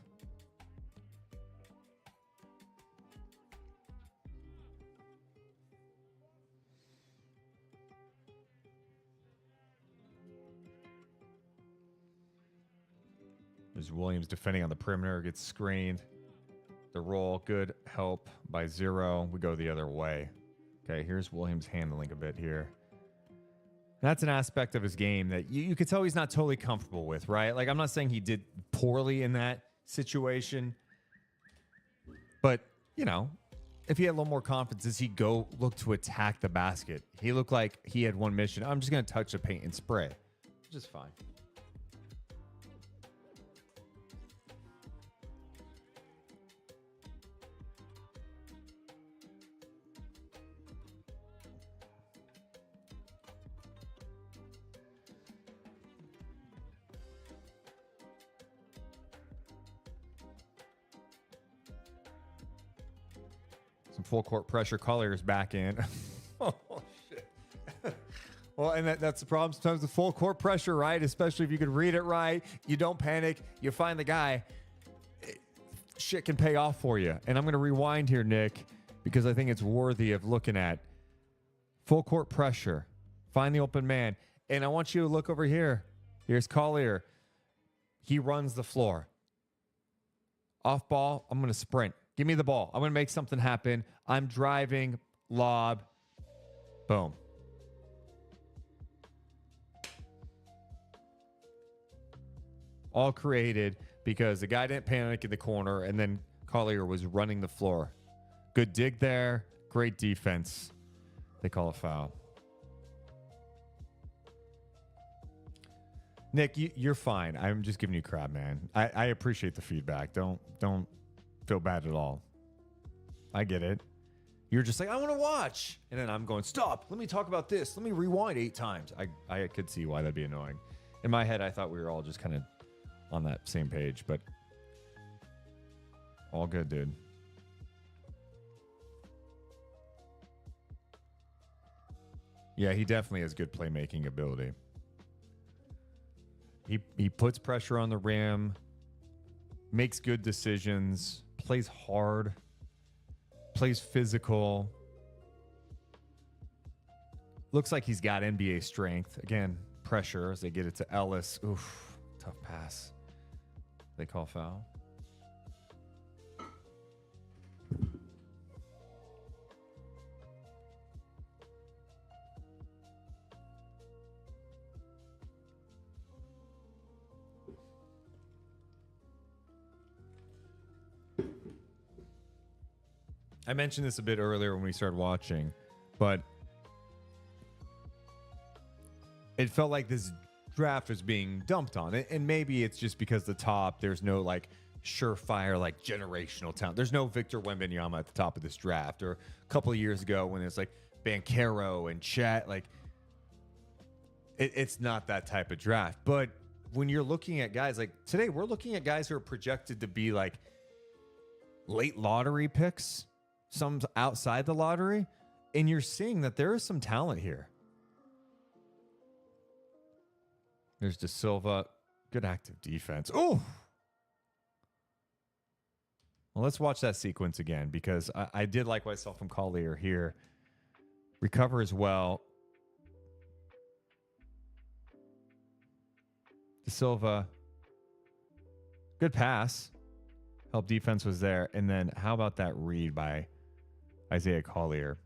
There's Williams defending on the perimeter, gets screened. The roll, good help by 0. We go the other way. Okay, here's Williams handling a bit here. That's an aspect of his game that you could tell he's not totally comfortable with, right? Like, I'm not saying he did poorly in that situation, but, you know, if he had a little more confidence, does he go look to attack the basket? He looked like he had one mission. I'm just going to touch the paint and spray, which is fine. Full court pressure. Collier's back in. Oh, shit. Well, and that's the problem sometimes with full court pressure, right? Especially if you can read it right. You don't panic. You find the guy. Shit can pay off for you. And I'm going to rewind here, Nick, because I think it's worthy of looking at. Full court pressure. Find the open man. And I want you to look over here. Here's Collier. He runs the floor. Off ball, I'm going to sprint. Give me the ball. I'm going to make something happen. I'm driving, lob, boom. All created because the guy didn't panic in the corner, and then Collier was running the floor. Good dig there. Great defense. They call a foul. Nick, you're fine. I'm just giving you crap, man. I appreciate the feedback. Don't feel bad at all. I get it. You're just like, I want to watch. And then I'm going, stop. Let me talk about this. Let me rewind 8 times. I could see why that'd be annoying. In my head, I thought we were all just kind of on that same page, but all good, dude. Yeah, he definitely has good playmaking ability. He puts pressure on the rim, makes good decisions, plays hard, plays physical. Looks like he's got NBA strength. Again, pressure as they get it to Ellis. Oof, tough pass. They call foul. I mentioned this a bit earlier when we started watching, but it felt like this draft was being dumped on it. And maybe it's just because the top, there's no like surefire, like generational talent. There's no Victor Wembanyama at the top of this draft. Or a couple of years ago when it's like Banchero and Chet, like it's not that type of draft. But when you're looking at guys like today, we're looking at guys who are projected to be like late lottery picks. Some outside the lottery, and you're seeing that there is some talent here. There's De Silva. Good active defense. Oh! Well, let's watch that sequence again because I did like what I saw from Collier here. Recover as well. De Silva. Good pass. Help defense was there. And then how about that read by Isaiah Collier?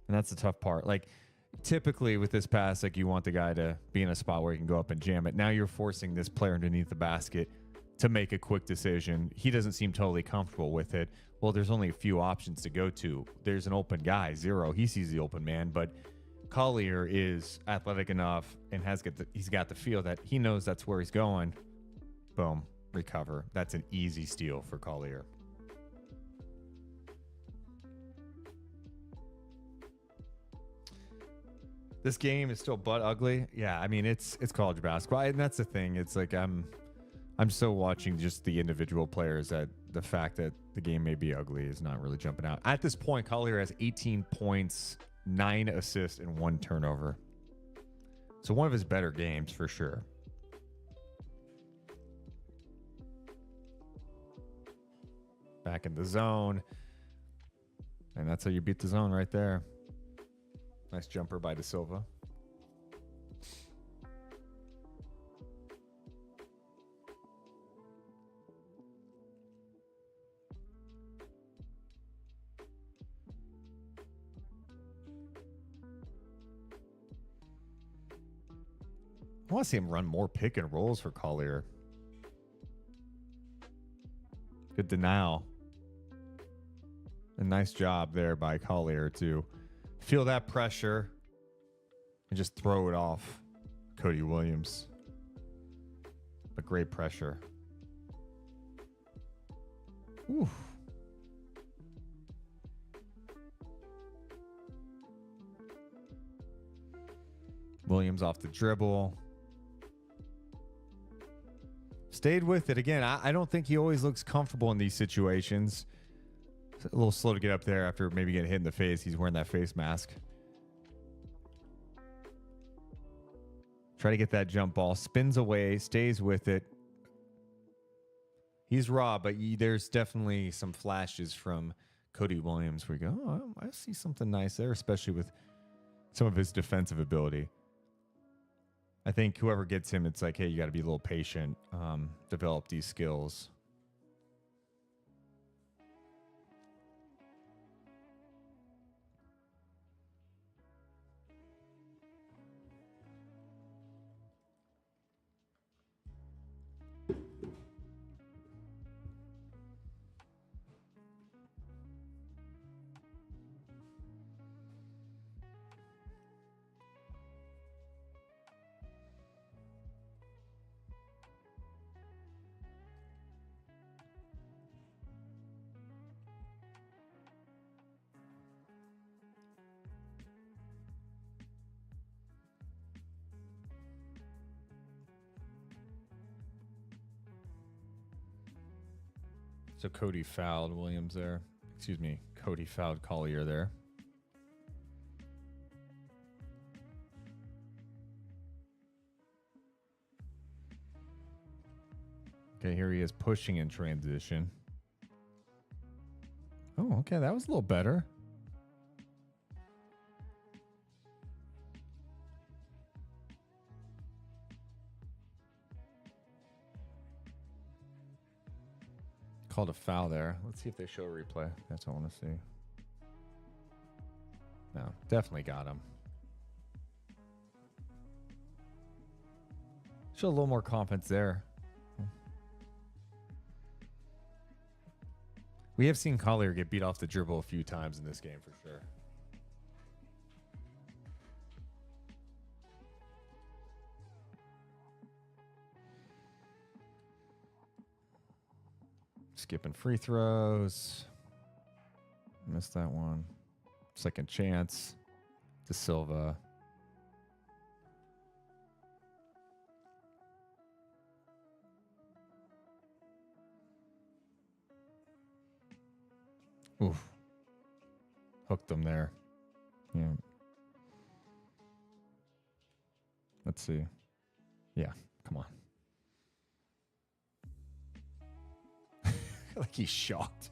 And that's the tough part. Like, typically with this pass, like you want the guy to be in a spot where he can go up and jam it. Now you're forcing this player underneath the basket to make a quick decision. He doesn't seem totally comfortable with it. Well, there's only a few options to go to. There's an open guy, 0. He sees the open man, but Collier is athletic enough and he's got the feel that he knows that's where he's going. Boom. Recover. That's an easy steal for Collier. This game is still butt ugly. Yeah, I mean it's college basketball, and that's the thing. It's like I'm so watching just the individual players that the fact that the game may be ugly is not really jumping out. At this point, Collier has 18 points, 9 assists, and 1 turnover. So one of his better games for sure. Back in the zone. And that's how you beat the zone right there. Nice jumper by De Silva. I want to see him run more pick and rolls for Collier. Good denial. A nice job there by Collier to feel that pressure and just throw it off Cody Williams. But great pressure. Oof. Williams off the dribble. Stayed with it again. I don't think he always looks comfortable in these situations. It's a little slow to get up there after maybe getting hit in the face. He's wearing that face mask. Try to get that jump ball. Spins away. Stays with it. He's raw, but there's definitely some flashes from Cody Williams where you go, oh, I see something nice there, especially with some of his defensive ability. I think whoever gets him, it's like, hey, you got to be a little patient, develop these skills. So Cody fouled Williams there. Excuse me, Cody fouled Collier there. Okay, here he is pushing in transition. Oh, okay, that was a little better. Called a foul there. Let's see if they show a replay. That's what I want to see. No, definitely got him. Show a little more confidence there. We have seen Collier get beat off the dribble a few times in this game for sure. Skipping free throws. Missed that one. Second chance. De Silva. Oof. Hooked them there. Yeah. Let's see. Yeah, come on. Like he's shocked.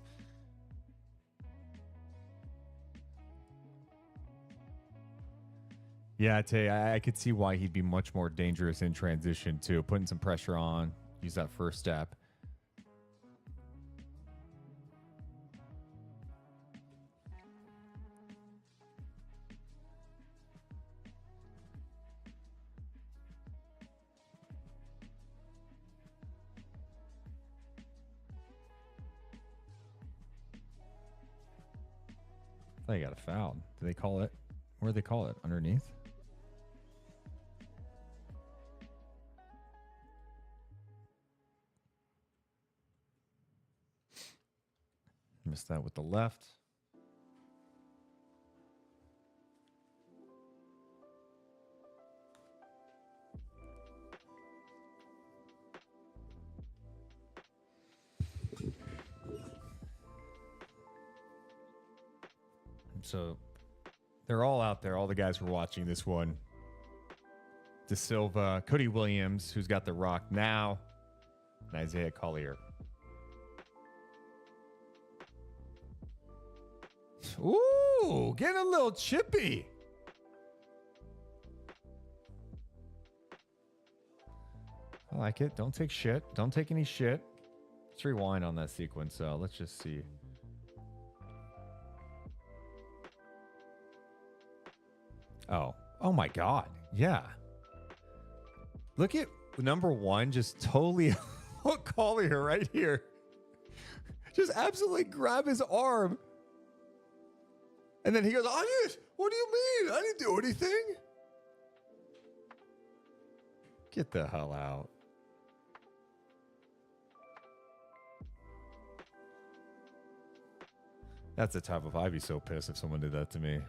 Yeah, I tell you, I could see why he'd be much more dangerous in transition too. Putting some pressure on, use that first step. They got a foul. Do they call it? Where do they call it? Underneath? Missed that with the left. So they're all out there. All the guys who are watching this one De Silva, Cody Williams, who's got the rock now, and Isaiah Collier. Ooh, getting a little chippy. I like it. Don't take shit. Don't take any shit. Let's rewind on that sequence. Let's just see. Oh my God. Yeah. Look at number one, just totally hook Collier right here. Just absolutely grab his arm. And then he goes, what do you mean? I didn't do anything. Get the hell out. That's the type of, I'd be so pissed if someone did that to me.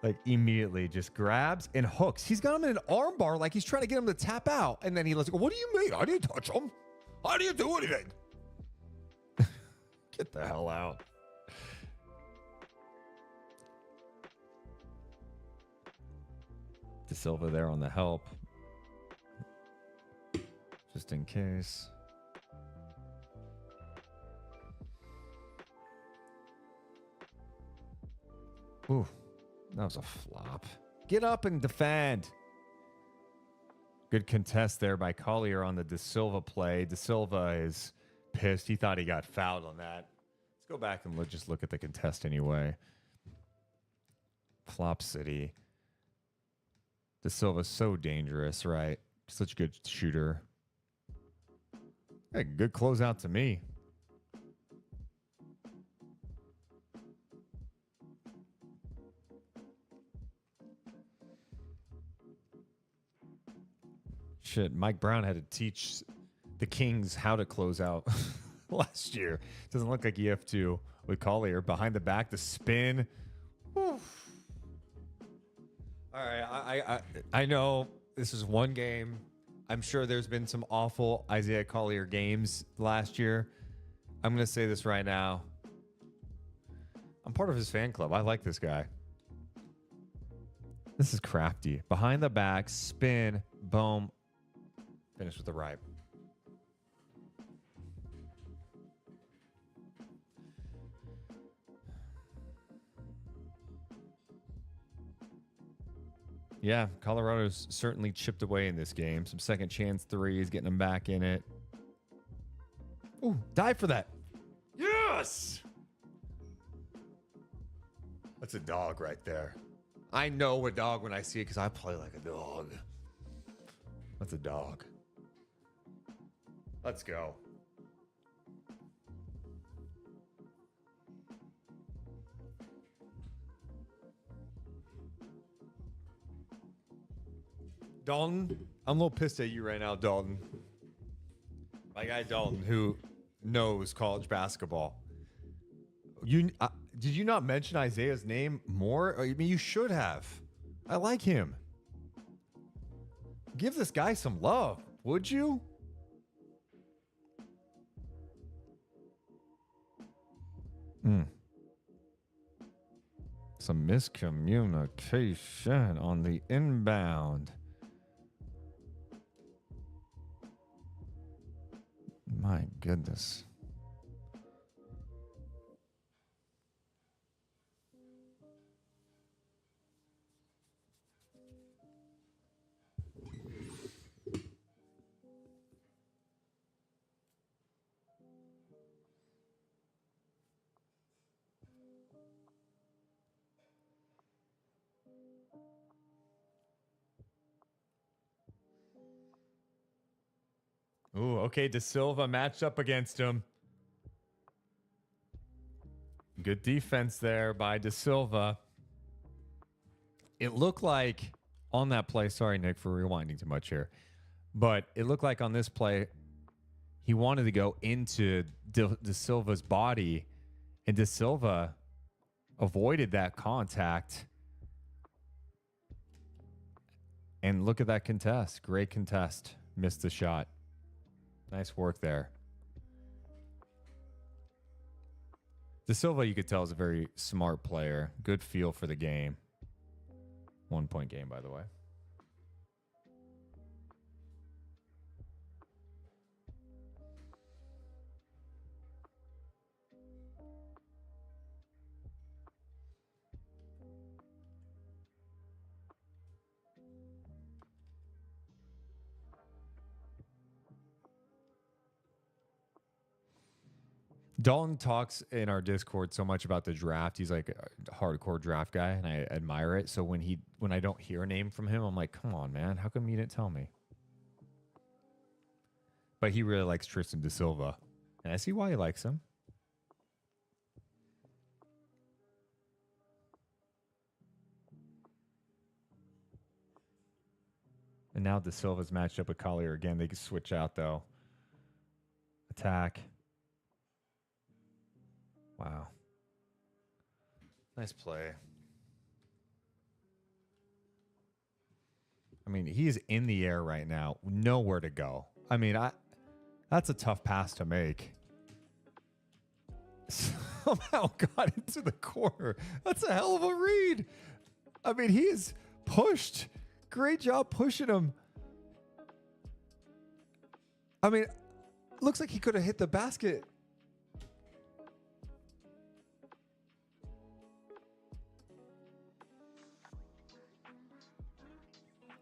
Like immediately just grabs and hooks. He's got him in an arm bar like he's trying to get him to tap out. And then he lets go, what do you mean? I didn't touch him. How do you do anything? Get the hell out. De Silva there on the help. Just in case. Ooh, that was a flop. Get up and defend. Good contest there by Collier on the De Silva play. De Silva is pissed. He thought he got fouled on that. Let's go back and just look at the contest anyway. Flop City. De Silva's so dangerous, right? Such a good shooter. Hey, good closeout to me. Shit, Mike Brown had to teach the Kings how to close out last year. Doesn't look like you have to with Collier. Behind the back, the spin. Oof. All right, I know this is one game. I'm sure there's been some awful Isaiah Collier games last year. I'm going to say this right now. I'm part of his fan club. I like this guy. This is crafty. Behind the back, spin, boom. Finish with the right. Yeah, Colorado's certainly chipped away in this game. Some second chance threes, getting them back in it. Ooh, dive for that. Yes! That's a dog right there. I know a dog when I see it because I play like a dog. That's a dog. Let's go. Dalton, I'm a little pissed at you right now, Dalton. My guy Dalton, who knows college basketball. Did you not mention Isaiah's name more? I mean, you should have. I like him. Give this guy some love, would you? Some miscommunication on the inbound. My goodness. Ooh, okay, De Silva matched up against him. Good defense there by De Silva. It looked like on that play, sorry, Nick, for rewinding too much here, but it looked like on this play, he wanted to go into De Silva's body, and De Silva avoided that contact. And look at that contest. Great contest. Missed the shot. Nice work there. De Silva, you could tell, is a very smart player. Good feel for the game. 1 point game, by the way. Dalton talks in our Discord so much about the draft. He's like a hardcore draft guy, and I admire it. So when I don't hear a name from him, I'm like, come on, man, how come you didn't tell me? But he really likes Tristan de Silva, and I see why he likes him. And now de Silva's matched up with Collier again. They can switch out though. Attack. Wow. Nice play. I mean, he is in the air right now. Nowhere to go. I mean, that's a tough pass to make. Somehow got into the corner. That's a hell of a read. I mean, he is pushed. Great job pushing him. I mean, looks like he could have hit the basket.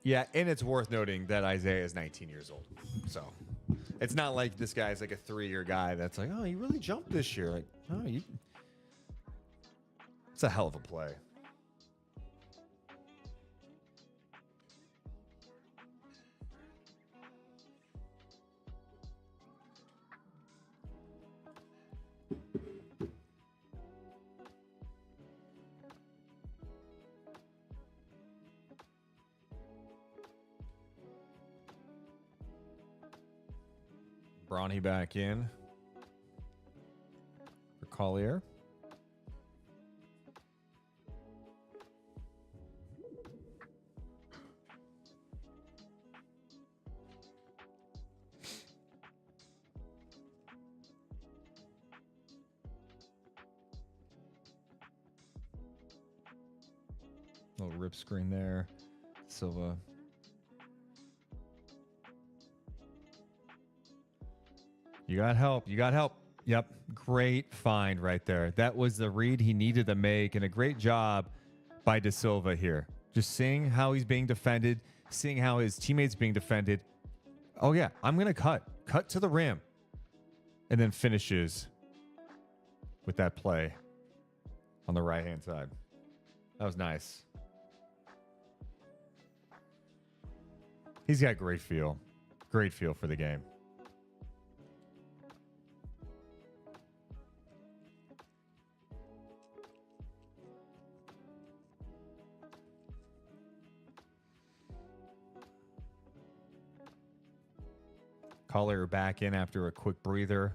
Yeah, and it's worth noting that Isaiah is 19 years old. So it's not like this guy's like a 3-year guy that's like, oh, you really jumped this year. Like, oh, it's a hell of a play. Bronny back in for Collier. Little rip screen there. Silva. You got help. You got help. Yep. Great find right there. That was the read he needed to make, and a great job by De Silva here. Just seeing how he's being defended, seeing how his teammates being defended. Oh, yeah. I'm going to cut to the rim, and then finishes with that play on the right-hand side. That was nice. He's got great feel. Great feel for the game. Collier back in after a quick breather.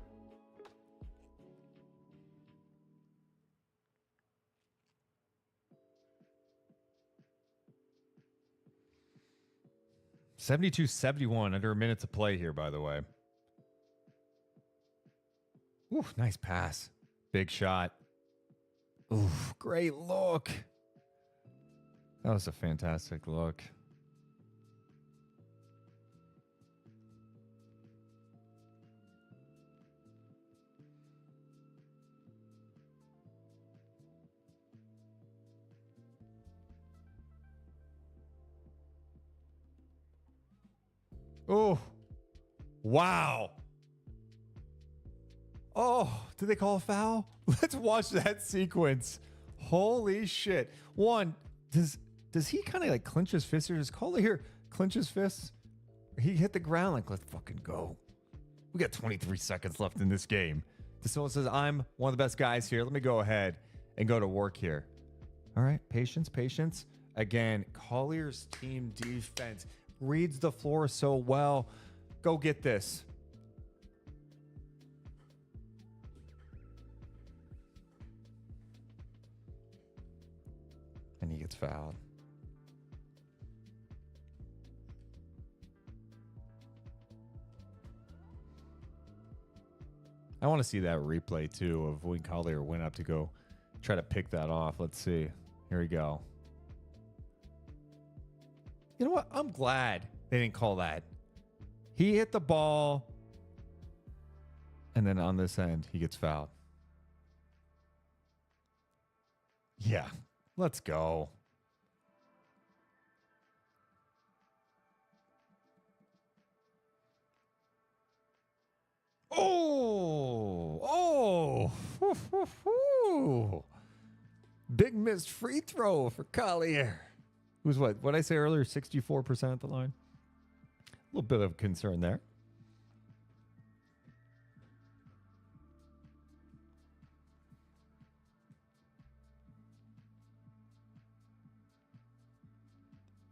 (72-71) under a minute to play here, by the way. Ooh, nice pass. Big shot. Ooh, great look. That was a fantastic look. Oh, wow. Oh, did they call a foul? Let's watch that sequence. Holy shit. One, does he kind of like clench his fists, or does Collier clench his fists? He hit the ground like, let's fucking go. We got 23 seconds left in this game. De Silva says, I'm one of the best guys here. Let me go ahead and go to work here. All right, patience, patience. Again, Collier's team defense reads the floor so well. Go get this. And he gets fouled. I want to see that replay too of when Collier went up to go try to pick that off. Let's see. Here we go. You know what? I'm glad they didn't call that. He hit the ball, and then on this end, he gets fouled. Yeah, let's go. Oh. Big missed free throw for Collier. Who's what did I say earlier? 64% at the line. A little bit of concern there.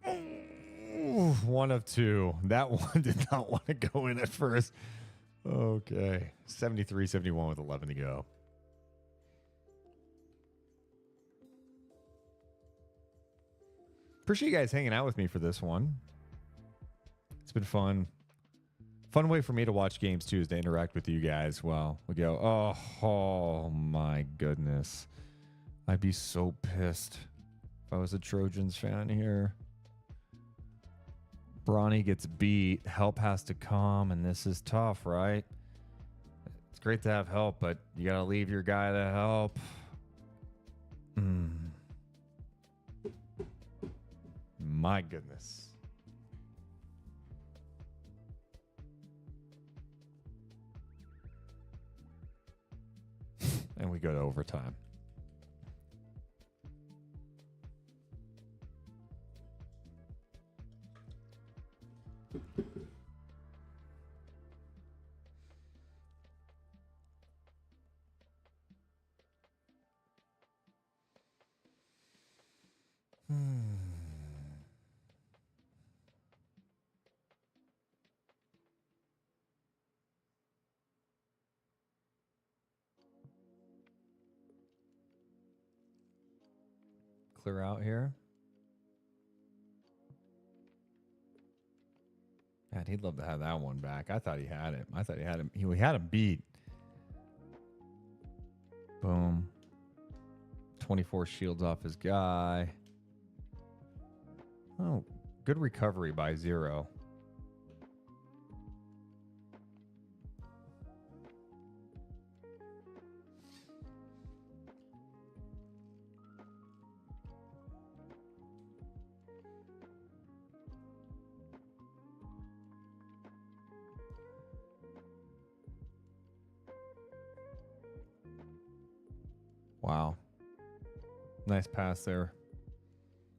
Ooh, one of two. That one did not want to go in at first. Okay. 73-71 with 11 to go. Appreciate you guys hanging out with me for this one. It's been fun. Fun way for me to watch games too is to interact with you guys while we go, oh my goodness. I'd be so pissed if I was a Trojans fan here. Bronny gets beat. Help has to come, and this is tough, right? It's great to have help, but you got to leave your guy to help. My goodness. And we go to overtime. Clear out here. Man, he'd love to have that one back. I thought he had it. I thought he had him. He had him beat. Boom. 24 shields off his guy. Oh, good recovery by 0. Wow. Nice pass there.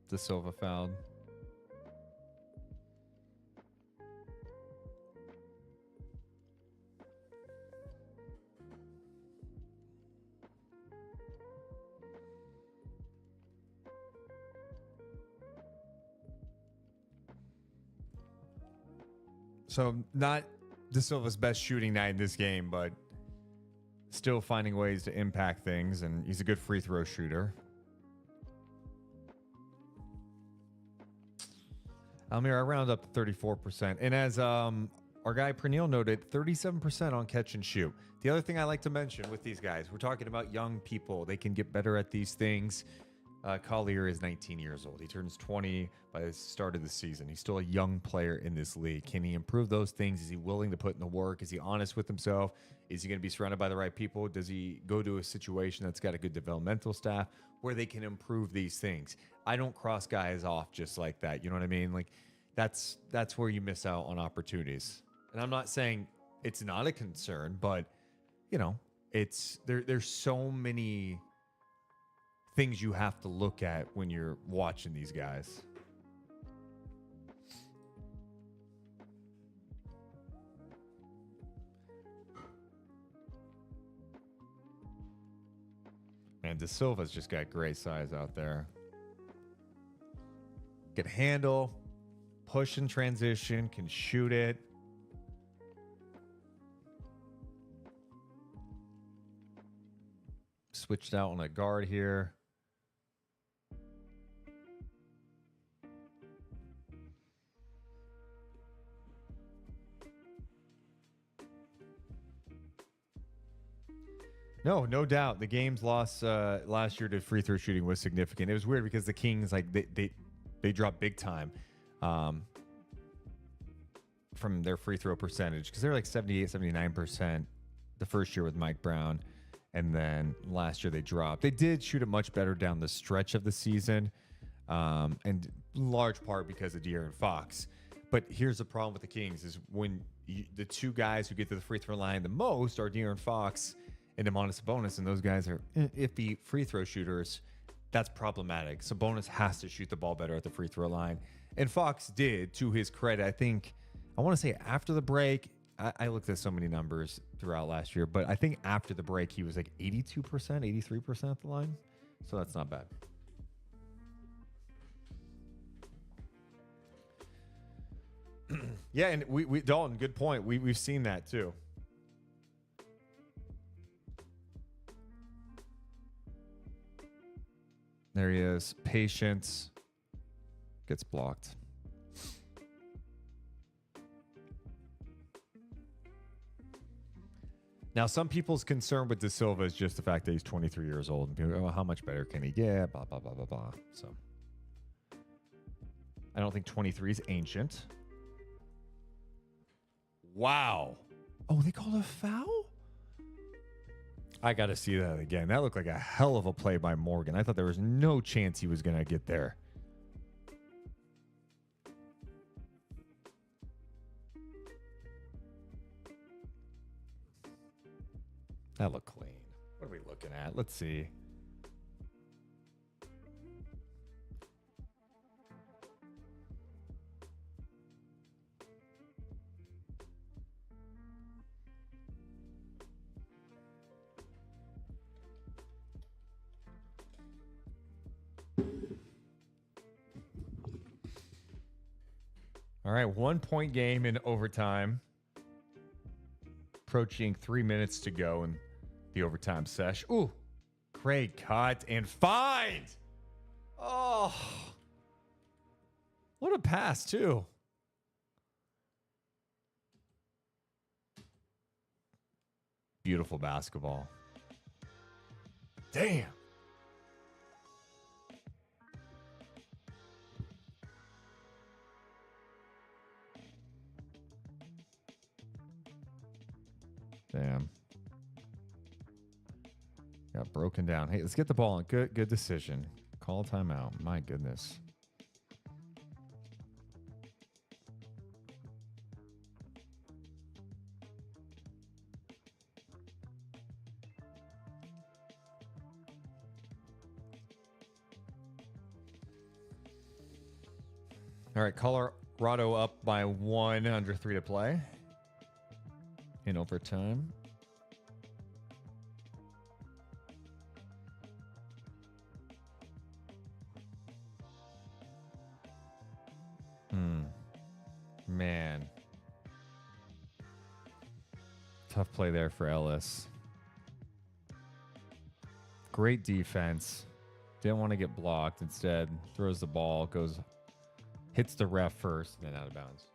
The Silva fouled. So not De Silva's best shooting night in this game, but still finding ways to impact things, and he's a good free throw shooter. Almir, I round up to 34%. And as our guy Pernille noted, 37% on catch and shoot. The other thing I like to mention with these guys, we're talking about young people. They can get better at these things. Collier is 19 years old. He turns 20 by the start of the season. He's still a young player in this league. Can he improve those things? Is he willing to put in the work? Is he honest with himself? Is he going to be surrounded by the right people? Does he go to a situation that's got a good developmental staff where they can improve these things? I don't cross guys off just like that. You know what I mean? Like that's where you miss out on opportunities. And I'm not saying it's not a concern, but you know, it's there's so many things you have to look at when you're watching these guys. And De Silva's just got great size out there. Can handle, push and transition, can shoot it. Switched out on a guard here. No doubt. The game's loss last year to free throw shooting was significant. It was weird because the Kings, like they dropped big time from their free throw percentage because they're like 78, 79% the first year with Mike Brown. And then last year they dropped. They did shoot it much better down the stretch of the season, and in large part because of De'Aaron Fox. But here's the problem with the Kings is when the two guys who get to the free throw line the most are De'Aaron Fox and Domantas Sabonis, and those guys are iffy free throw shooters. That's problematic. Sabonis has to shoot the ball better at the free throw line. And Fox did, to his credit. I think, I want to say after the break, I looked at so many numbers throughout last year, but I think after the break, he was like 82%, 83% at the line. So that's not bad. Yeah, and we Dalton, good point. We've seen that too. There he is. Patience gets blocked. Now, some people's concern with De Silva is just the fact that he's 23 years old. And people go, oh, how much better can he get? Blah, blah, blah, blah, blah. So I don't think 23 is ancient. Wow. Oh, they called a foul? I got to see that again. That looked like a hell of a play by Morgan. I thought there was no chance he was going to get there. That looked clean. What are we looking at? Let's see. All right, 1 point game in overtime. Approaching 3 minutes to go in the overtime sesh. Ooh, great cut and find. Oh, what a pass too. Beautiful basketball. Damn. Damn. Got broken down. Hey, let's get the ball. Good decision. Call a timeout. My goodness. All right, Colorado up by 1, under 3 to play in overtime. Man. Tough play there for Ellis. Great defense. Didn't want to get blocked. Instead, throws the ball, hits the ref first, and then out of bounds.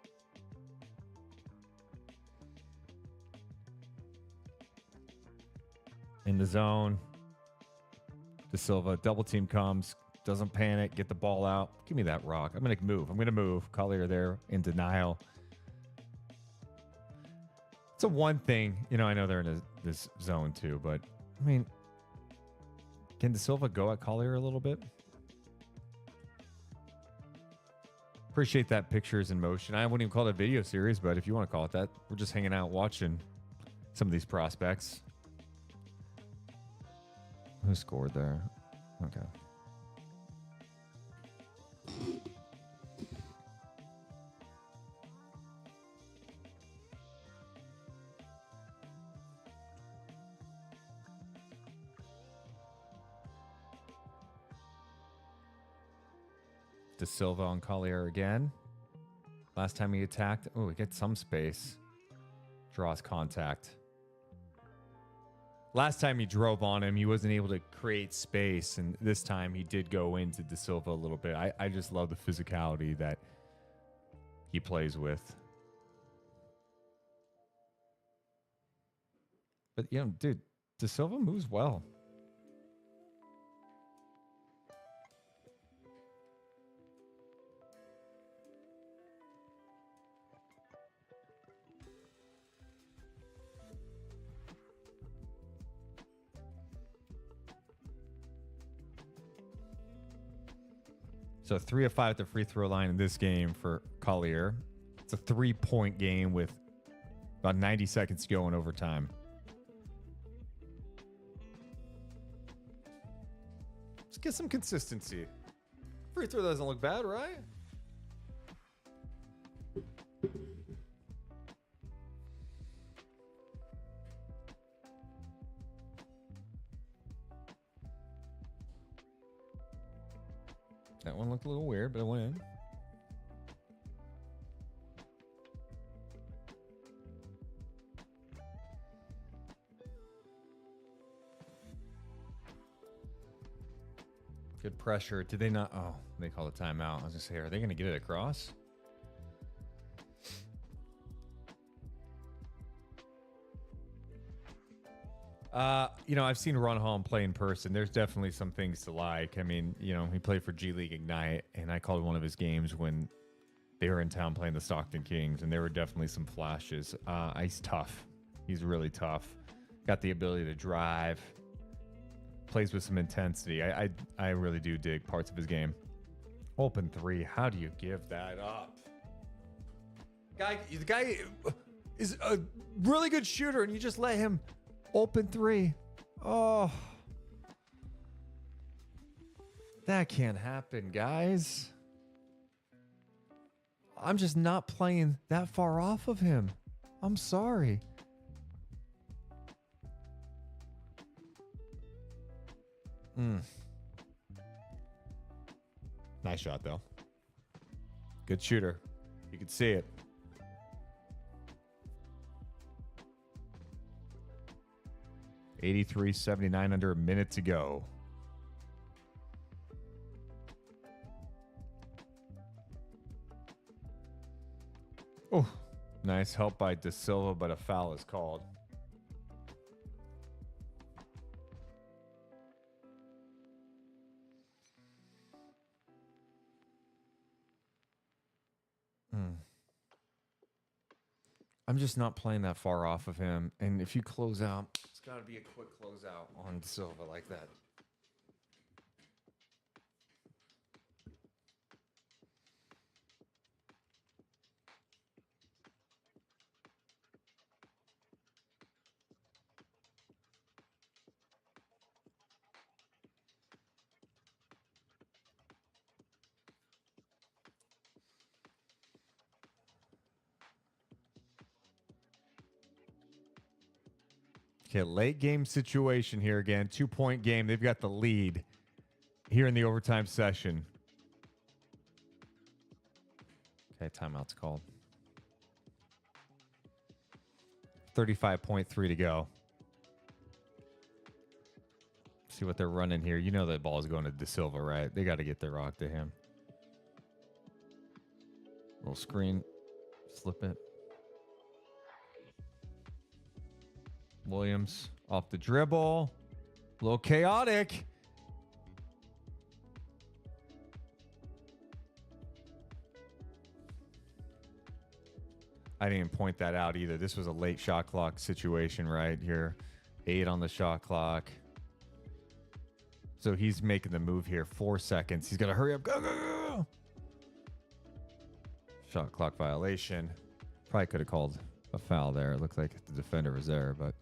In the zone. De Silva, double team comes. Doesn't panic, get the ball out. Give me that rock. I'm going to move. Collier there in denial. It's a one thing. I know they're in this zone too, but, I mean, can De Silva go at Collier a little bit? Appreciate that pictures in motion. I wouldn't even call it a video series, but if you want to call it that, we're just hanging out watching some of these prospects. Who scored there? Okay. De Silva on Collier again. Last time he attacked. Oh, he gets some space. Draws contact. Last time he drove on him, he wasn't able to create space. And this time he did go into De Silva a little bit. I just love the physicality that he plays with. But, dude, De Silva moves well. So 3 of 5 at the free throw line in this game for Collier. It's a 3-point game with About 90 seconds to go in overtime. Let's get some consistency. Free throw doesn't look bad, right? That one looked a little weird, but it went in. Good pressure. Did they not? Oh, they call a timeout. I was going to say, are they going to get it across? I've seen Ron Holm play in person. There's definitely some things to like. I mean, he played for G League Ignite, and I called one of his games when they were in town playing the Stockton Kings, and there were definitely some flashes. He's tough. He's really tough. Got the ability to drive. Plays with some intensity. I really do dig parts of his game. Open three. How do you give that up? The guy is a really good shooter, and you just let him open three. Oh, that can't happen, guys. I'm just not playing that far off of him. I'm sorry. Nice shot, though. Good shooter. You could see it. $83.79 under a minute to go. Oh, nice help by De Silva, but a foul is called. I'm just not playing that far off of him. And if you close out, it's got to be a quick closeout on Silva like that. Okay, late game situation here again. 2-point game. They've got the lead here in the overtime session. Okay, timeout's called. 35.3 to go. See what they're running here. You know that ball is going to De Silva, right? They got to get their rock to him. Little screen. Slip it. Williams off the dribble. A little chaotic. I didn't point that out either. This was a late shot clock situation right here. 8 on the shot clock. So he's making the move here. 4 seconds. He's got to hurry up. Go, go, go. Shot clock violation. Probably could have called a foul there. It looked like the defender was there, but.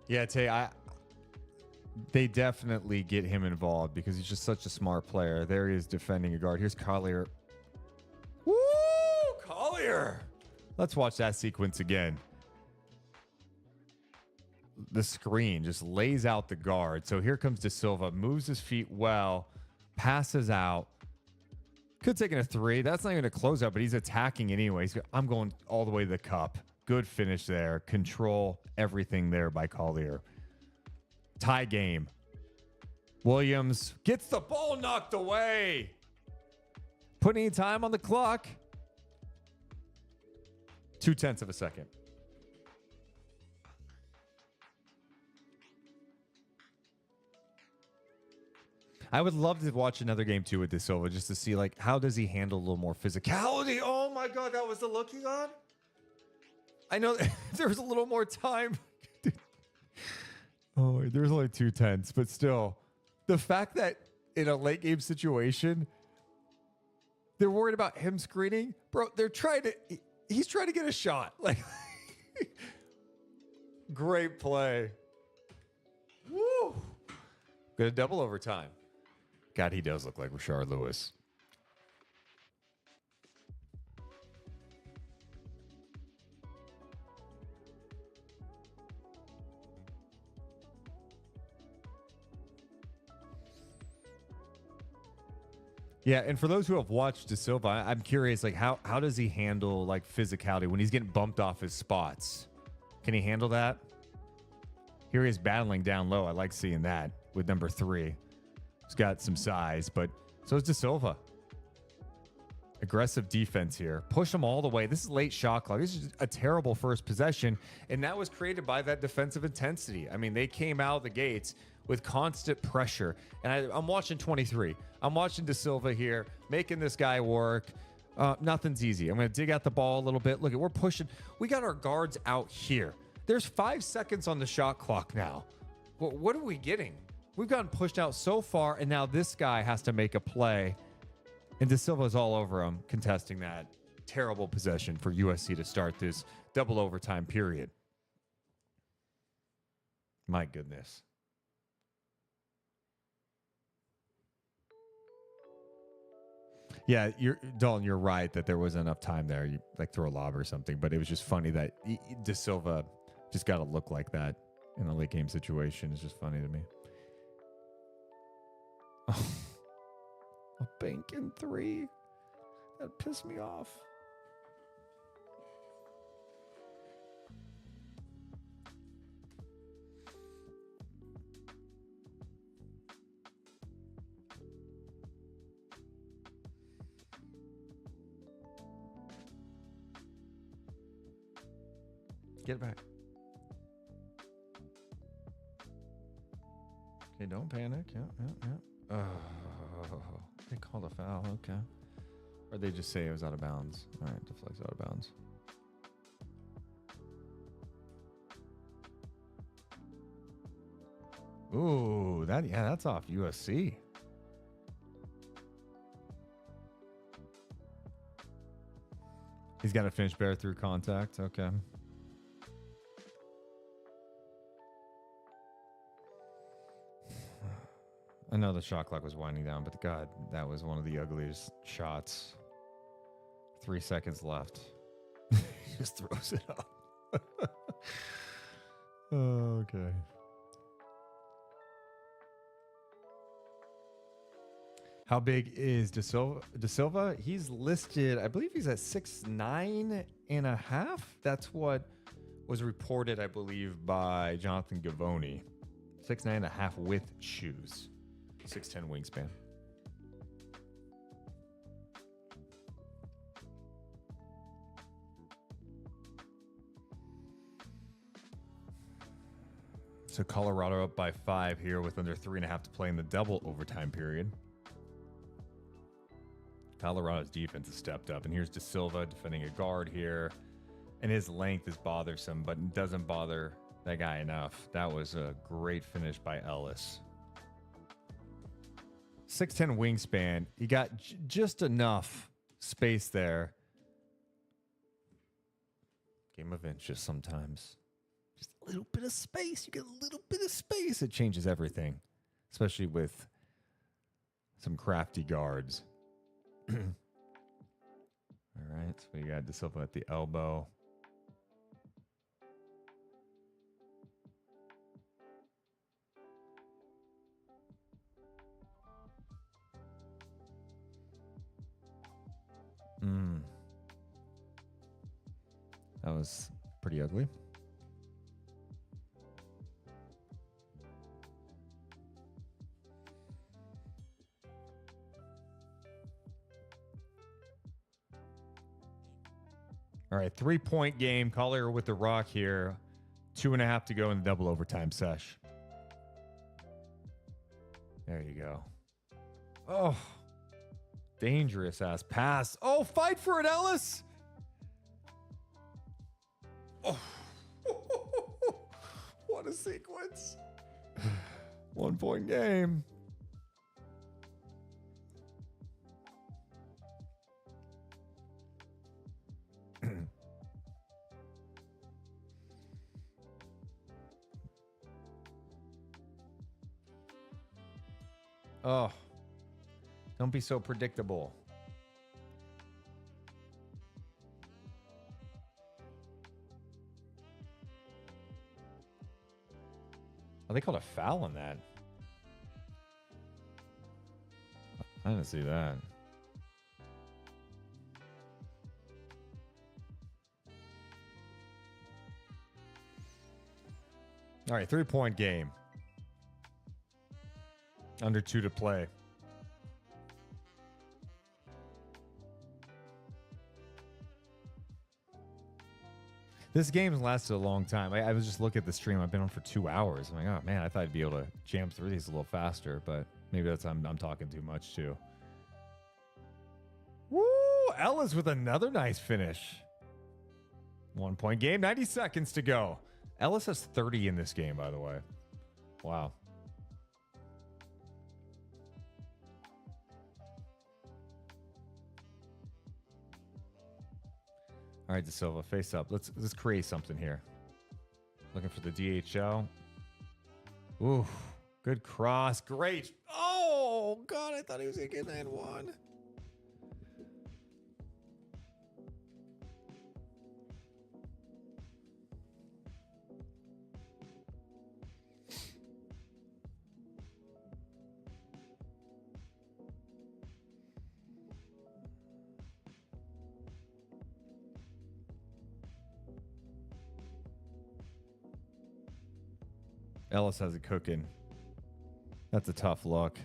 Yeah, Tay, they definitely get him involved because he's just such a smart player. There he is defending a guard. Here's Collier. Woo! Collier! Let's watch that sequence again. The screen just lays out the guard. So here comes De Silva, moves his feet well, passes out. Could take a 3. That's not even a closeout, but he's attacking anyways. I'm going all the way to the cup. Good finish there. Control everything there by Collier. Tie game. Williams gets the ball knocked away. Putting time on the clock. 0.2 of a second. I would love to watch another game too with De Silva just to see like how does he handle a little more physicality. Oh my god, that was the look he got. I know there was a little more time. Oh, there was only 2 tenths, but still, the fact that in a late game situation, they're worried about him screening, bro. He's trying to get a shot. Like, great play. Woo! Good double overtime. God, he does look like Rashard Lewis. Yeah, and for those who have watched De Silva, I'm curious, like how does he handle like physicality when he's getting bumped off his spots? Can he handle that? Here he is battling down low. I like seeing that with number 3. He's got some size, but so is De Silva. Aggressive defense here. Push him all the way. This is late shot clock. This is a terrible first possession, and that was created by that defensive intensity. I mean, they came out of the gates with constant pressure. And I'm watching 23. I'm watching De Silva here, making this guy work. Nothing's easy. I'm going to dig out the ball a little bit. Look, we're pushing. We got our guards out here. There's 5 seconds on the shot clock now. What are we getting? We've gotten pushed out so far, and now this guy has to make a play. And De Silva's all over him, contesting that terrible possession for USC to start this double overtime period. My goodness. Yeah, Dalton, you're right that there wasn't enough time there. You like throw a lob or something, but it was just funny that De Silva just got to look like that in a late game situation. It's just funny to me. A banking 3. That pissed me off. Get it back. Okay, don't panic. Yeah. Oh, they called a foul. Okay. Or they just say it was out of bounds. All right, deflects out of bounds. Ooh, that's off USC. He's got to finish bear through contact. Okay. I know the shot clock was winding down, but God, that was one of the ugliest shots. 3 seconds left. He just throws it up. Okay. How big is De Silva? He's listed, I believe he's at 6'9.5". That's what was reported, I believe, by Jonathan Gavoni. 6'9.5" with shoes. 6'10" wingspan. So Colorado up by 5 here with under 3.5 to play in the double overtime period. Colorado's defense has stepped up, and here's De Silva defending a guard here, and his length is bothersome, but it doesn't bother that guy enough. That was a great finish by Ellis. 6'10" wingspan. He got just enough space there. Game of inches sometimes. Just a little bit of space. You get a little bit of space. It changes everything, especially with some crafty guards. All right, so we got De Silva at the elbow. That was pretty ugly. All right, 3-point game. Collier with the rock here. 2.5 to go in the double overtime sesh. There you go. Oh, dangerous ass pass. Oh, fight for it, Ellis. Oh, what a sequence. 1 point game. Oh, don't be so predictable. Oh, they called a foul on that. I didn't see that. All right, 3-point game. Under 2 to play. This game's lasted a long time. I was just looking at the stream. I've been on for 2 hours. I'm like, oh man, I thought I'd be able to jam through these a little faster, but maybe that's I'm talking too much too. Woo! Ellis with another nice finish. 1 point game, 90 seconds to go. Ellis has 30 in this game, by the way. Wow. All right, De Silva, face up. Let's create something here. Looking for the DHL. Ooh, good cross. Great. Oh, God, I thought he was going to get that one. Ellis has it cooking. That's a tough look.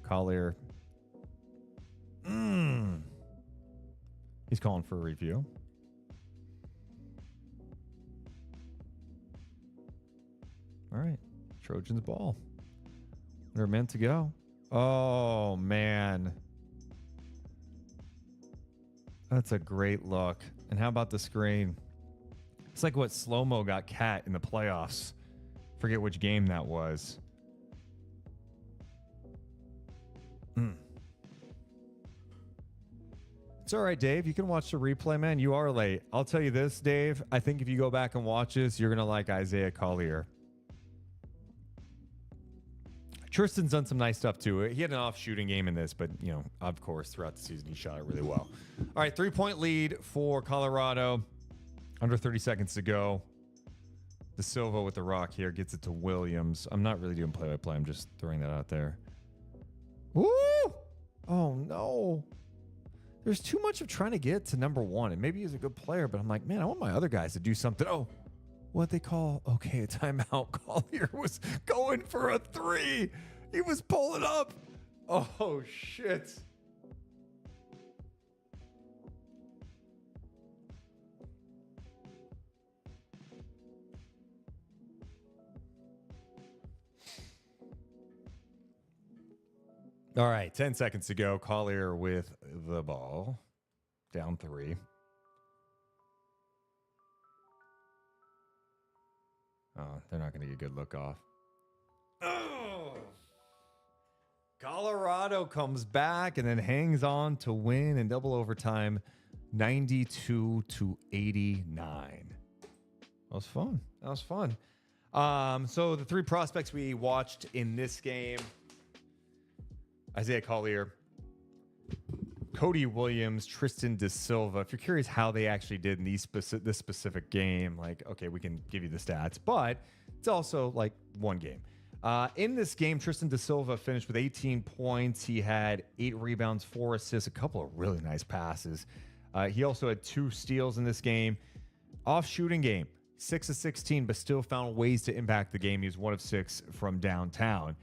Collier. He's calling for a review. All right. Trojans ball. They're meant to go. Oh, man. That's a great look. And how about the screen? It's like what Slow-Mo got Cat in the playoffs. Forget which game that was. It's all right, Dave. You can watch the replay, man. You are late. I'll tell you this, Dave. I think if you go back and watch this, you're going to like Isaiah Collier. Tristan's done some nice stuff, too. He had an off-shooting game in this, but, you know, of course, throughout the season, he shot it really well. All right, 3-point lead for Colorado. Under 30 seconds to go. De Silva with the rock here gets it to Williams. I'm not really doing play-by-play. I'm just throwing that out there. Woo! Oh, no. There's too much of trying to get to number one. And maybe he's a good player, but I'm like, man, I want my other guys to do something. Oh, what they call, okay, a timeout. Collier was going for a 3. He was pulling up. Oh, shit. All right, 10 seconds to go. Collier with the ball. Down 3. Oh, they're not going to get a good look off. Oh! Colorado comes back and then hangs on to win in double overtime, 92-89. That was fun. That was fun. So the 3 prospects we watched in this game: Isaiah Collier, Cody Williams, Tristan De Silva. If you're curious how they actually did in this specific game, like, okay, we can give you the stats, but it's also like one game. In this game, Tristan De Silva finished with 18 points. He had 8 rebounds, 4 assists, a couple of really nice passes. He also had 2 steals in this game. Off shooting game, 6 of 16, but still found ways to impact the game. He was 1 of 6 from downtown.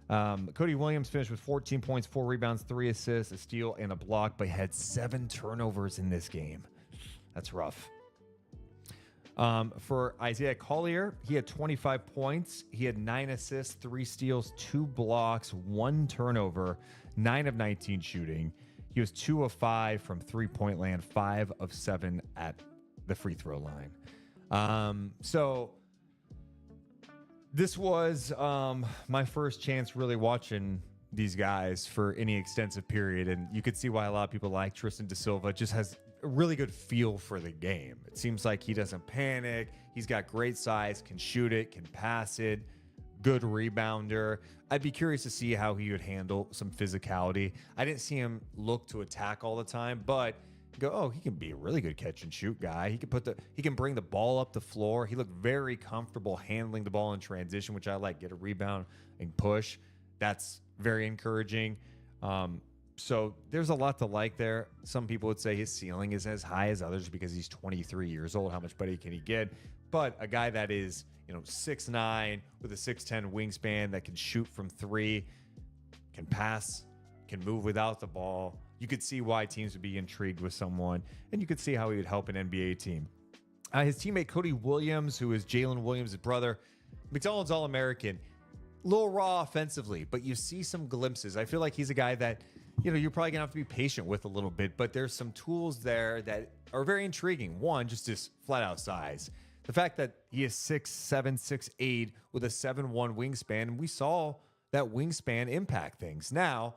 Cody Williams finished with 14 points, 4 rebounds, 3 assists, a steal, and a block, but he had 7 turnovers in this game. That's rough. For Isaiah Collier, he had 25 points. He had 9 assists, 3 steals, 2 blocks, 1 turnover, 9 of 19 shooting. He was 2 of 5 from three-point land, 5 of 7 at the free throw line. So this was my first chance really watching these guys for any extensive period, and you could see why a lot of people like Tristan da Silva. Just has a really good feel for the game. It seems like he doesn't panic. He's got great size, can shoot it, can pass it, good rebounder. I'd be curious to see how he would handle some physicality. I didn't see him look to attack all the time, but go, oh, he can be a really good catch and shoot guy. He can bring the ball up the floor. He looked very comfortable handling the ball in transition, which I like. Get a rebound and push. That's very encouraging. So there's a lot to like there. Some people would say his ceiling is as high as others because he's 23 years old. How much better can he get? But a guy that is, 6'9" with a 6'10" wingspan that can shoot from 3, can pass, can move without the ball. You could see why teams would be intrigued with someone, and you could see how he would help an NBA team. His teammate Cody Williams, who is Jalen Williams' brother, McDonald's All-American, a little raw offensively, but you see some glimpses. I feel like he's a guy that, you're probably going to have to be patient with a little bit, but there's some tools there that are very intriguing. One, just his flat-out size. The fact that he is 6'7", 6'8", with a 7'1" wingspan, and we saw that wingspan impact things. Now,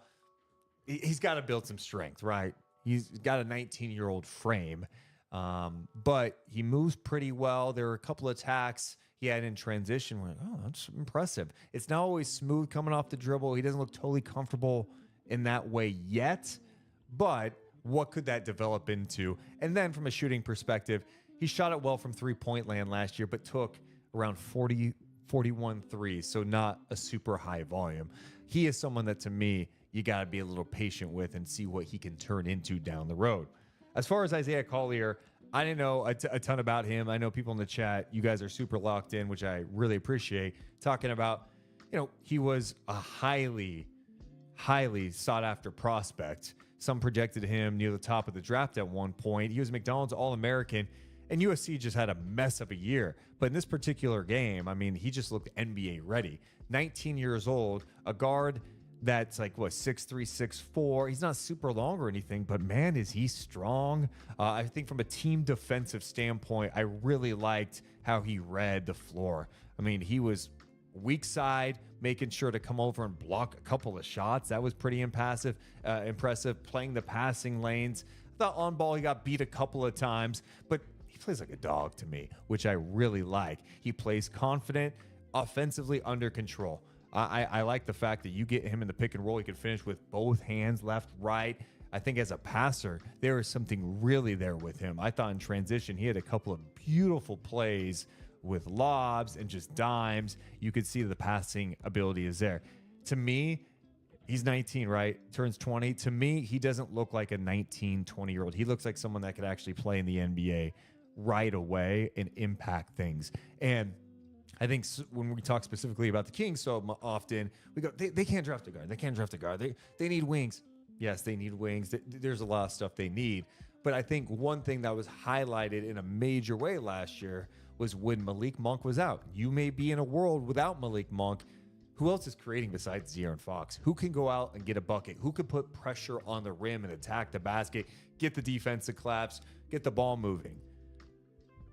he's got to build some strength, right? He's got a 19-year-old frame, but he moves pretty well. There were a couple of attacks he had in transition. We're like, oh, that's impressive. It's not always smooth coming off the dribble. He doesn't look totally comfortable in that way yet, but what could that develop into? And then from a shooting perspective, he shot it well from three-point land last year, but took around 41 threes, so not a super high volume. He is someone that, to me, you got to be a little patient with and see what he can turn into down the road. As far as Isaiah Collier, I didn't know a ton about him. I know people in the chat, you guys are super locked in, which I really appreciate, talking about, he was a highly sought after prospect. Some projected him near the top of the draft at one point. He was McDonald's All-American, and USC just had a mess of a year. But in this particular game, he just looked NBA ready. 19 years old, a guard that's like, 6'3", 6'4". He's not super long or anything, but man, is he strong. I think from a team defensive standpoint, I really liked how he read the floor. He was weak side, making sure to come over and block a couple of shots. That was pretty impressive. Playing the passing lanes. I thought on ball he got beat a couple of times, but he plays like a dog to me, which I really like. He plays confident, offensively under control. I like the fact that you get him in the pick and roll. He can finish with both hands, left, right. I think as a passer, there is something really there with him. I thought in transition, he had a couple of beautiful plays with lobs and just dimes. You could see the passing ability is there. To me, he's 19, right? Turns 20. To me, he doesn't look like a 19, 20-year-old. He looks like someone that could actually play in the NBA right away and impact things. And I think when we talk specifically about the Kings so often, we go, they can't draft a guard. They can't draft a guard. They need wings. Yes, they need wings. There's a lot of stuff they need. But I think one thing that was highlighted in a major way last year was when Malik Monk was out. You may be in a world without Malik Monk. Who else is creating besides De'Aaron Fox? Who can go out and get a bucket? Who could put pressure on the rim and attack the basket, get the defense to collapse, get the ball moving?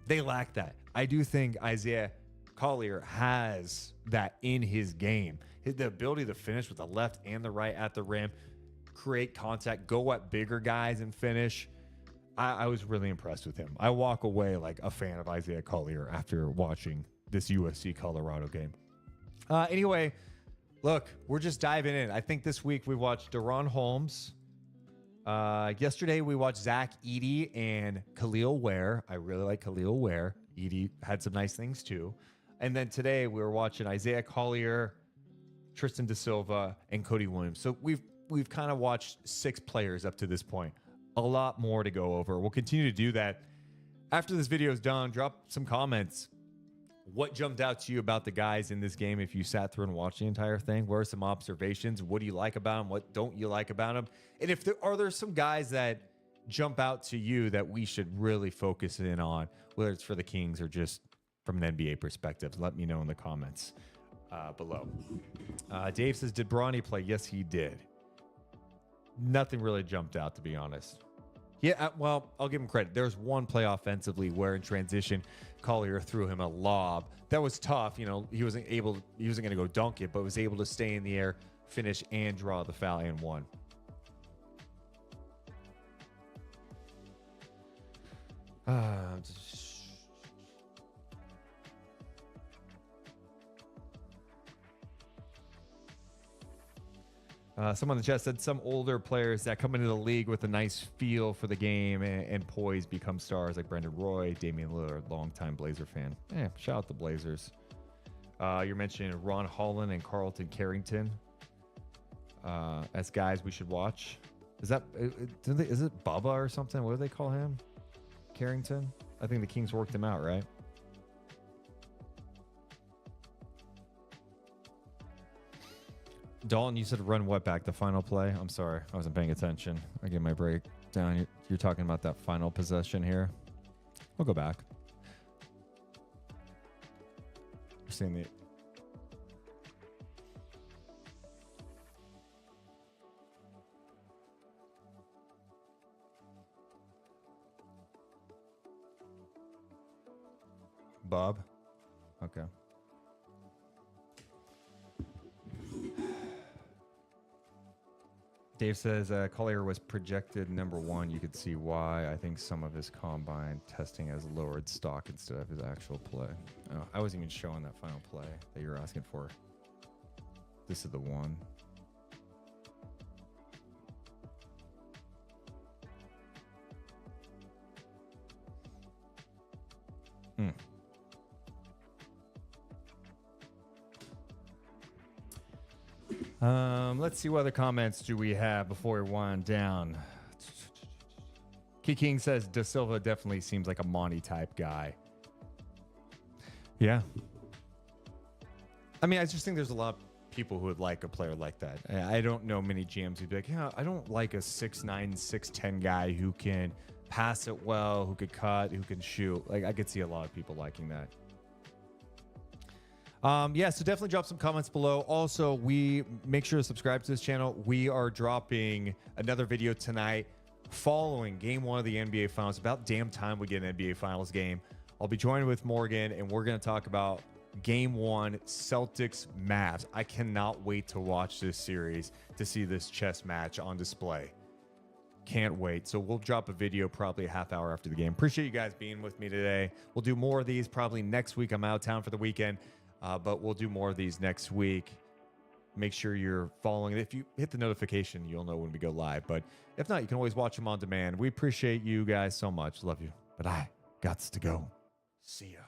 They lack that. I do think Isaiah Collier has that in his game. The ability to finish with the left and the right at the rim, create contact, go at bigger guys and finish. I was really impressed with him. I walk away like a fan of Isaiah Collier after watching this USC Colorado game. Anyway, look, we're just diving in. I think this week we watched Deron Holmes. Yesterday we watched Zach Edey and Khalil Ware. I really like Khalil Ware. Edey had some nice things too. And then today we were watching Isaiah Collier, Tristan da Silva, and Cody Williams. So we've kind of watched 6 players up to this point. A lot more to go over. We'll continue to do that. After this video is done, drop some comments. What jumped out to you about the guys in this game if you sat through and watched the entire thing? What are some observations? What do you like about them? What don't you like about them? And are there some guys that jump out to you that we should really focus in on, whether it's for the Kings or just from an NBA perspective? Let me know in the comments below. Dave says, did Bronny play? Yes, he did. Nothing really jumped out, to be honest. Yeah, well, I'll give him credit. There's one play offensively where in transition, Collier threw him a lob. That was tough. You know, he wasn't going to go dunk it, but was able to stay in the air, finish, and draw the foul and won. Someone in the chat said some older players that come into the league with a nice feel for the game and poise become stars, like Brandon Roy, Damian Lillard, longtime Blazer fan. Yeah, shout out the Blazers. You're mentioning Ron Holland and Carlton Carrington as guys we should watch. Is it Bubba or something? What do they call him? Carrington? I think the Kings worked him out, right? Dalton, you said run what back? The final play? I'm sorry. I wasn't paying attention. I get my break down. You're talking about that final possession here. I'll go back. You're seeing the... Bob? Okay. Dave says Collier was projected #1. You could see why. I think some of his combine testing has lowered stock instead of his actual play. Oh, I wasn't even showing that final play that you're asking for. This is the one. Let's see what other comments do we have before we wind down. Key King says De Silva definitely seems like a Monty type guy. Yeah. I mean, I just think there's a lot of people who would like a player like that. I don't know many GMs who'd be like, yeah, I don't like a 6'9", 6'10" guy who can pass it well, who could cut, who can shoot. Like, I could see a lot of people liking that. Yeah, so definitely drop some comments below. Also, we make sure to subscribe to this channel. We are dropping another video tonight following game 1 of the NBA Finals. About damn time we get an NBA Finals game. I'll be joined with Morgan, and we're going to talk about game 1 Celtics Mavs. I cannot wait to watch this series, to see this chess match on display. Can't wait. So we'll drop a video probably a half hour after the game. Appreciate you guys being with me today. We'll do more of these probably next week. I'm out of town for the weekend. But we'll do more of these next week. Make sure you're following. If you hit the notification, you'll know when we go live. But if not, you can always watch them on demand. We appreciate you guys so much. Love you. But I gots to go. See ya.